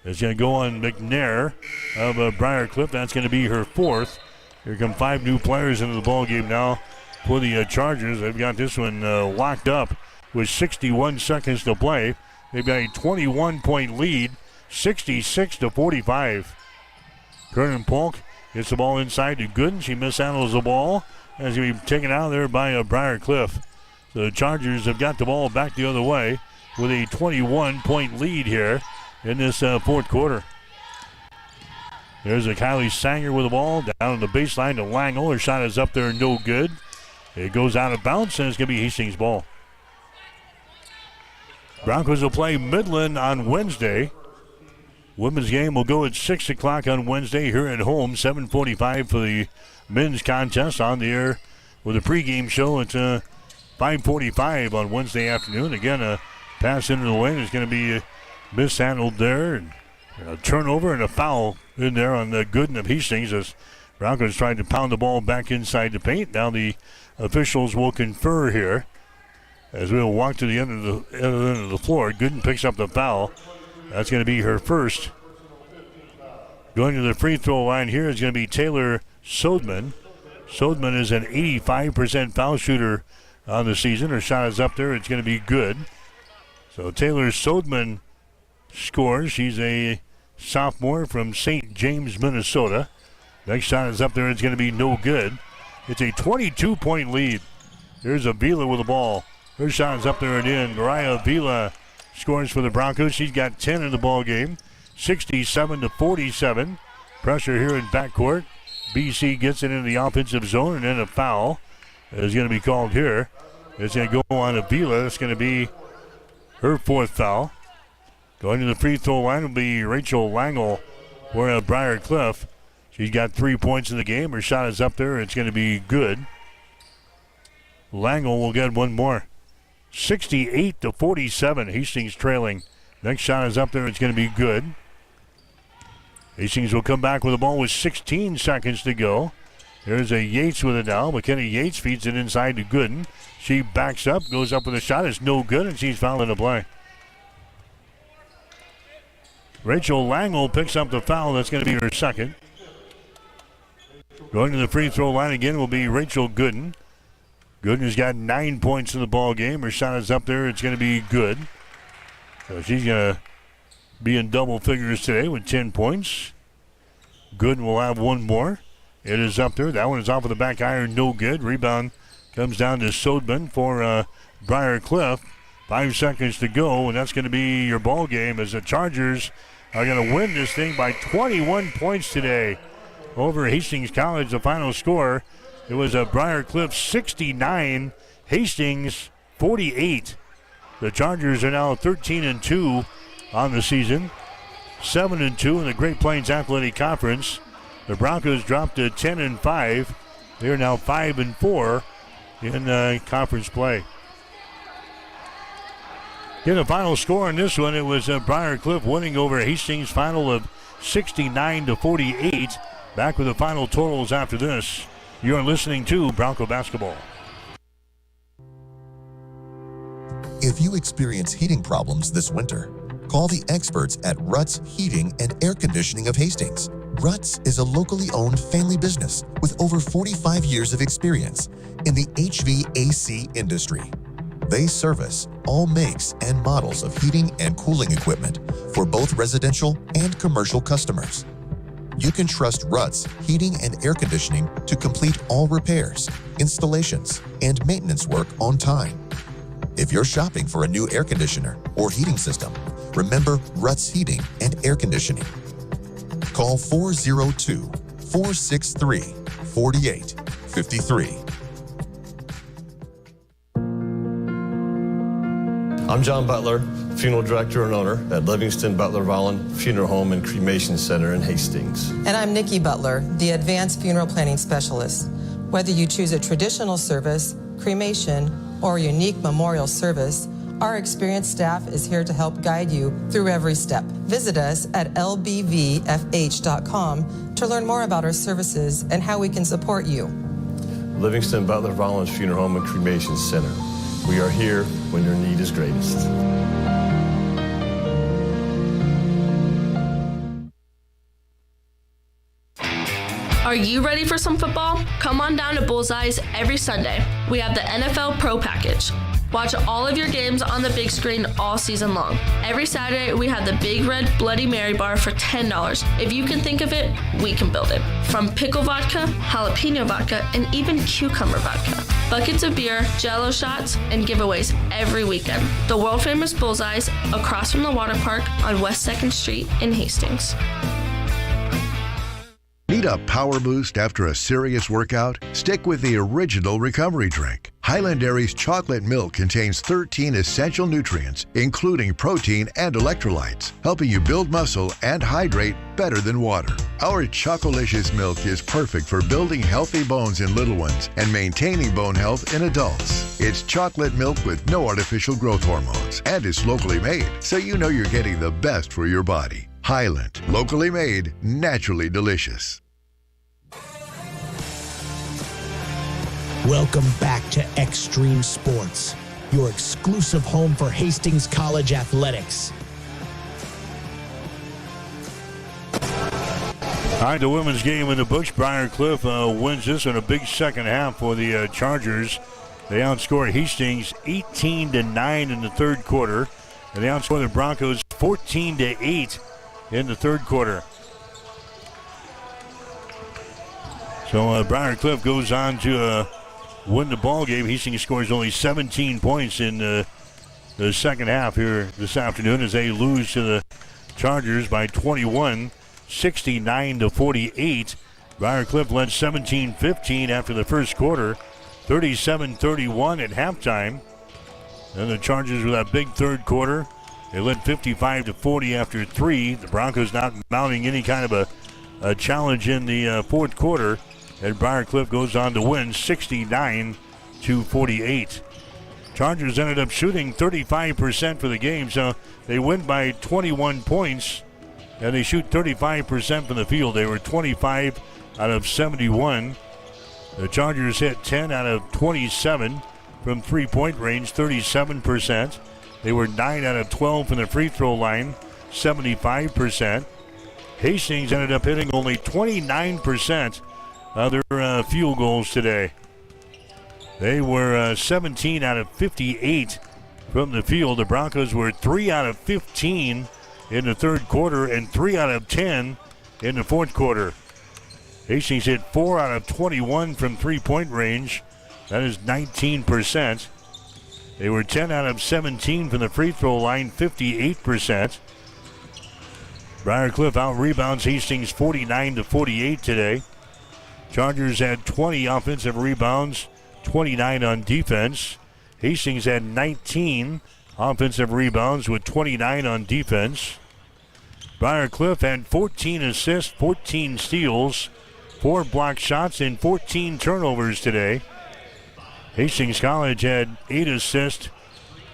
It's going to go on McNair of Briarcliff. That's going to be her 4th. Here come 5 new players into the ball game now for the Chargers. They've got this one locked up with 61 seconds to play. They've got a 21-point lead, 66-45. Kernan Polk gets the ball inside to Gooden. She mishandles the ball. And it's going to be taken out of there by Briarcliff. The Chargers have got the ball back the other way with a 21-point lead here in this fourth quarter. There's a Kylie Sanger with the ball down on the baseline to Langle. Her shot is up there, no good. It goes out of bounds, and it's going to be Hastings ball. Broncos will play Midland on Wednesday. Women's game will go at 6 o'clock on Wednesday here at home. 7:45 for the men's contest. On the air with a pregame show at 5:45 on Wednesday afternoon. Again, a pass into the lane is going to be mishandled there. And a turnover and a foul in there on the Gooden of Hastings as Broncos tried to pound the ball back inside the paint. Now the officials will confer here as we'll walk to the end of the floor. Gooden picks up the foul. That's going to be her first. Going to the free throw line here is going to be Taylor Sodman. Sodman is an 85% foul shooter on the season. Her shot is up there. It's going to be good. So Taylor Sodman scores. She's a sophomore from St. James, Minnesota. Next shot is up there. It's going to be no good. It's a 22-point lead. There's Avila with the ball. Her shot is up there and in. Mariah Avila scores for the Broncos. She's got 10 in the ball game. 67-47. Pressure here in backcourt. BC gets it into the offensive zone, and then a foul is going to be called here. It's going to go on Avila. It's going to be her fourth foul. Going to the free throw line will be Rachel Langle for Briar Cliff. She's got 3 points in the game. Her shot is up there. It's going to be good. Langle will get one more. 68-47. Hastings trailing. Next shot is up there. It's going to be good. Hastings will come back with the ball with 16 seconds to go. There's a Yates with it now. McKenna Yates feeds it inside to Gooden. She backs up, goes up with a shot. It's no good, and she's fouling the play. Rachel Langle picks up the foul. That's going to be her second. Going to the free throw line again will be Rachel Gooden. Gooden's got 9 points in the ball game. Her shot is up there. It's going to be good. So she's going to be in double figures today with 10 points. Gooden will have one more. It is up there. That one is off of the back iron. No good. Rebound comes down to Sodman for Briar Cliff. 5 seconds to go, and that's going to be your ball game as the Chargers are going to win this thing by 21 points today over Hastings College. The final score, it was a Briar Cliff 69, Hastings 48. The Chargers are now 13-2 on the season, 7-2 in the Great Plains Athletic Conference. The Broncos dropped to 10-5. They are now 5-4 in conference play. In the final score on this one, it was Briar Cliff winning over Hastings, final of 69-48. Back with the final totals after this. You're listening to Bronco Basketball. If you experience heating problems this winter, call the experts at Ruts Heating and Air Conditioning of Hastings. Ruts is a locally owned family business with over 45 years of experience in the HVAC industry. They service all makes and models of heating and cooling equipment for both residential and commercial customers. You can trust Ruts Heating and Air Conditioning to complete all repairs, installations, and maintenance work on time. If you're shopping for a new air conditioner or heating system, remember Ruts Heating and Air Conditioning. Call 402-463-4853. I'm John Butler, funeral director and owner at Livingston Butler Volland Funeral Home and Cremation Center in Hastings. And I'm Nikki Butler, the Advanced Funeral Planning Specialist. Whether you choose a traditional service, cremation, or a unique memorial service, our experienced staff is here to help guide you through every step. Visit us at lbvfh.com to learn more about our services and how we can support you. Livingston Butler Volland Funeral Home and Cremation Center. We are here when your need is greatest. Are you ready for some football? Come on down to Bullseyes every Sunday. We have the NFL Pro Package. Watch all of your games on the big screen all season long. Every Saturday, we have the Big Red Bloody Mary bar for $10. If you can think of it, we can build it. From pickle vodka, jalapeno vodka, and even cucumber vodka. Buckets of beer, Jell-O shots, and giveaways every weekend. The world-famous Bullseyes, across from the water park on West 2nd Street in Hastings. Need a power boost after a serious workout? Stick with the original recovery drink. Highland Dairy's chocolate milk contains 13 essential nutrients, including protein and electrolytes, helping you build muscle and hydrate better than water. Our Chocolicious milk is perfect for building healthy bones in little ones and maintaining bone health in adults. It's chocolate milk with no artificial growth hormones, and it's locally made, so you know you're getting the best for your body. Highland, locally made, naturally delicious. Welcome back to Extreme Sports, your exclusive home for Hastings College athletics. All right, the women's game in the books. Briar Cliff wins this in a big second half for the Chargers. They outscored Hastings 18-9 in the third quarter, and they outscored the Broncos 14-8 in the third quarter. So Briar Cliff goes on to win the ball game. Hastings scores only 17 points in the second half here this afternoon as they lose to the Chargers by 21, 69-48. Briar Cliff led 17-15 after the first quarter, 37-31 at halftime. Then the Chargers with that big third quarter, they led 55-40 after three. The Broncos not mounting any kind of a challenge in the fourth quarter. And Briar Cliff goes on to win 69-48. Chargers ended up shooting 35% for the game, so they win by 21 points, and they shoot 35% from the field. They were 25 out of 71. The Chargers hit 10 out of 27 from three-point range, 37%. They were 9 out of 12 from the free throw line, 75%. Hastings ended up hitting only 29% of their field goals today. They were 17 out of 58 from the field. The Broncos were 3 out of 15 in the third quarter and 3 out of 10 in the fourth quarter. Hastings hit 4 out of 21 from three-point range. That is 19%. They were 10 out of 17 from the free throw line, 58%. Briar Cliff out-rebounds Hastings 49-48 today. Chargers had 20 offensive rebounds, 29 on defense. Hastings had 19 offensive rebounds with 29 on defense. Briar Cliff had 14 assists, 14 steals, 4 block shots, and 14 turnovers today. Hastings College had 8 assists,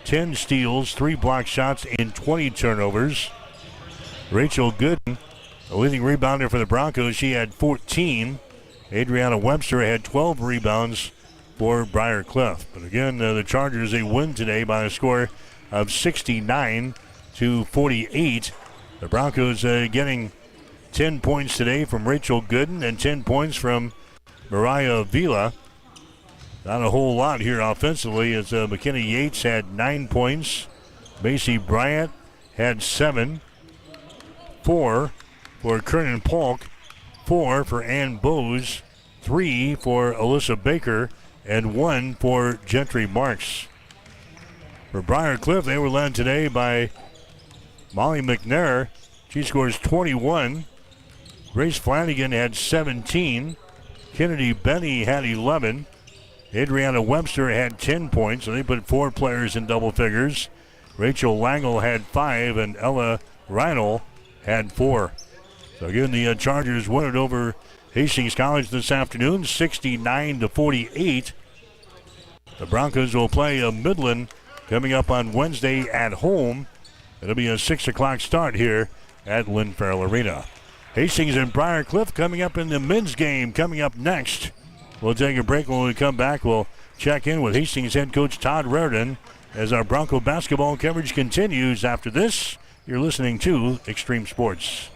10 steals, 3 block shots, and 20 turnovers. Rachel Gooden, the leading rebounder for the Broncos, she had 14. Adriana Webster had 12 rebounds for Briar Cliff. But again, the Chargers, they win today by a score of 69-48. The Broncos getting 10 points today from Rachel Gooden and 10 points from Mariah Vila. Not a whole lot here offensively as McKenna Yates had 9 points. Macy Bryant had 7. 4 for Kernan Polk. 4 for Ann Bowes, 3 for Alyssa Baker, and 1 for Gentry Marks. For Briar Cliff, they were led today by Molly McNair. She scores 21. Grace Flanagan had 17. Kennedy Benny had 11. Adriana Webster had 10 points, so they put 4 players in double figures. Rachel Langle had 5, and Ella Reinl had 4. So again, the Chargers won it over Hastings College this afternoon, 69-48. The Broncos will play Midland coming up on Wednesday at home. It'll be a 6 o'clock start here at Lynn Farrell Arena. Hastings and Briar Cliff coming up in the men's game coming up next. We'll take a break. When we come back, we'll check in with Hastings head coach Todd Raridan as our Bronco basketball coverage continues. After this, you're listening to Extreme Sports.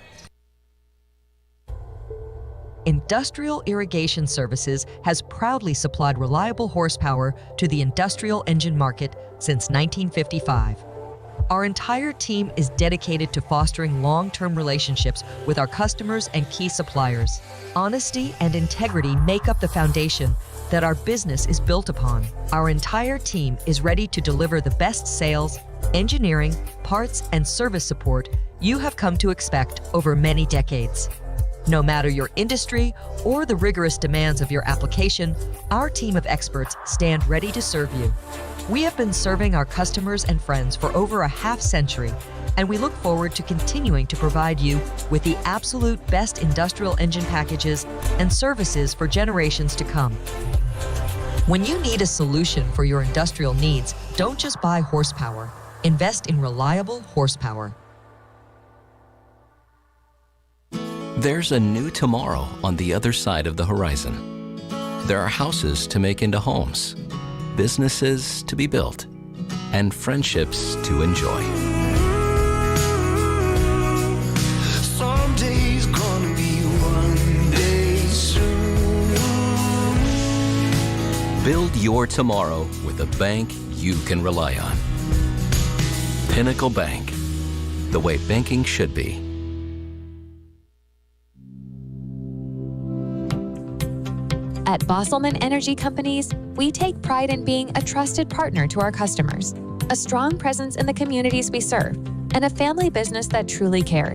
Industrial Irrigation Services has proudly supplied reliable horsepower to the industrial engine market since 1955. Our entire team is dedicated to fostering long-term relationships with our customers and key suppliers. Honesty and integrity make up the foundation that our business is built upon. Our entire team is ready to deliver the best sales, engineering, parts, and service support you have come to expect over many decades. No matter your industry or the rigorous demands of your application, our team of experts stand ready to serve you. We have been serving our customers and friends for over a half-century, and we look forward to continuing to provide you with the absolute best industrial engine packages and services for generations to come. When you need a solution for your industrial needs, don't just buy horsepower. Invest in reliable horsepower. There's a new tomorrow on the other side of the horizon. There are houses to make into homes, businesses to be built, and friendships to enjoy. Someday's gonna be one day soon. Build your tomorrow with a bank you can rely on. Pinnacle Bank, the way banking should be. At Bosselman Energy Companies, we take pride in being a trusted partner to our customers, a strong presence in the communities we serve, and a family business that truly cares.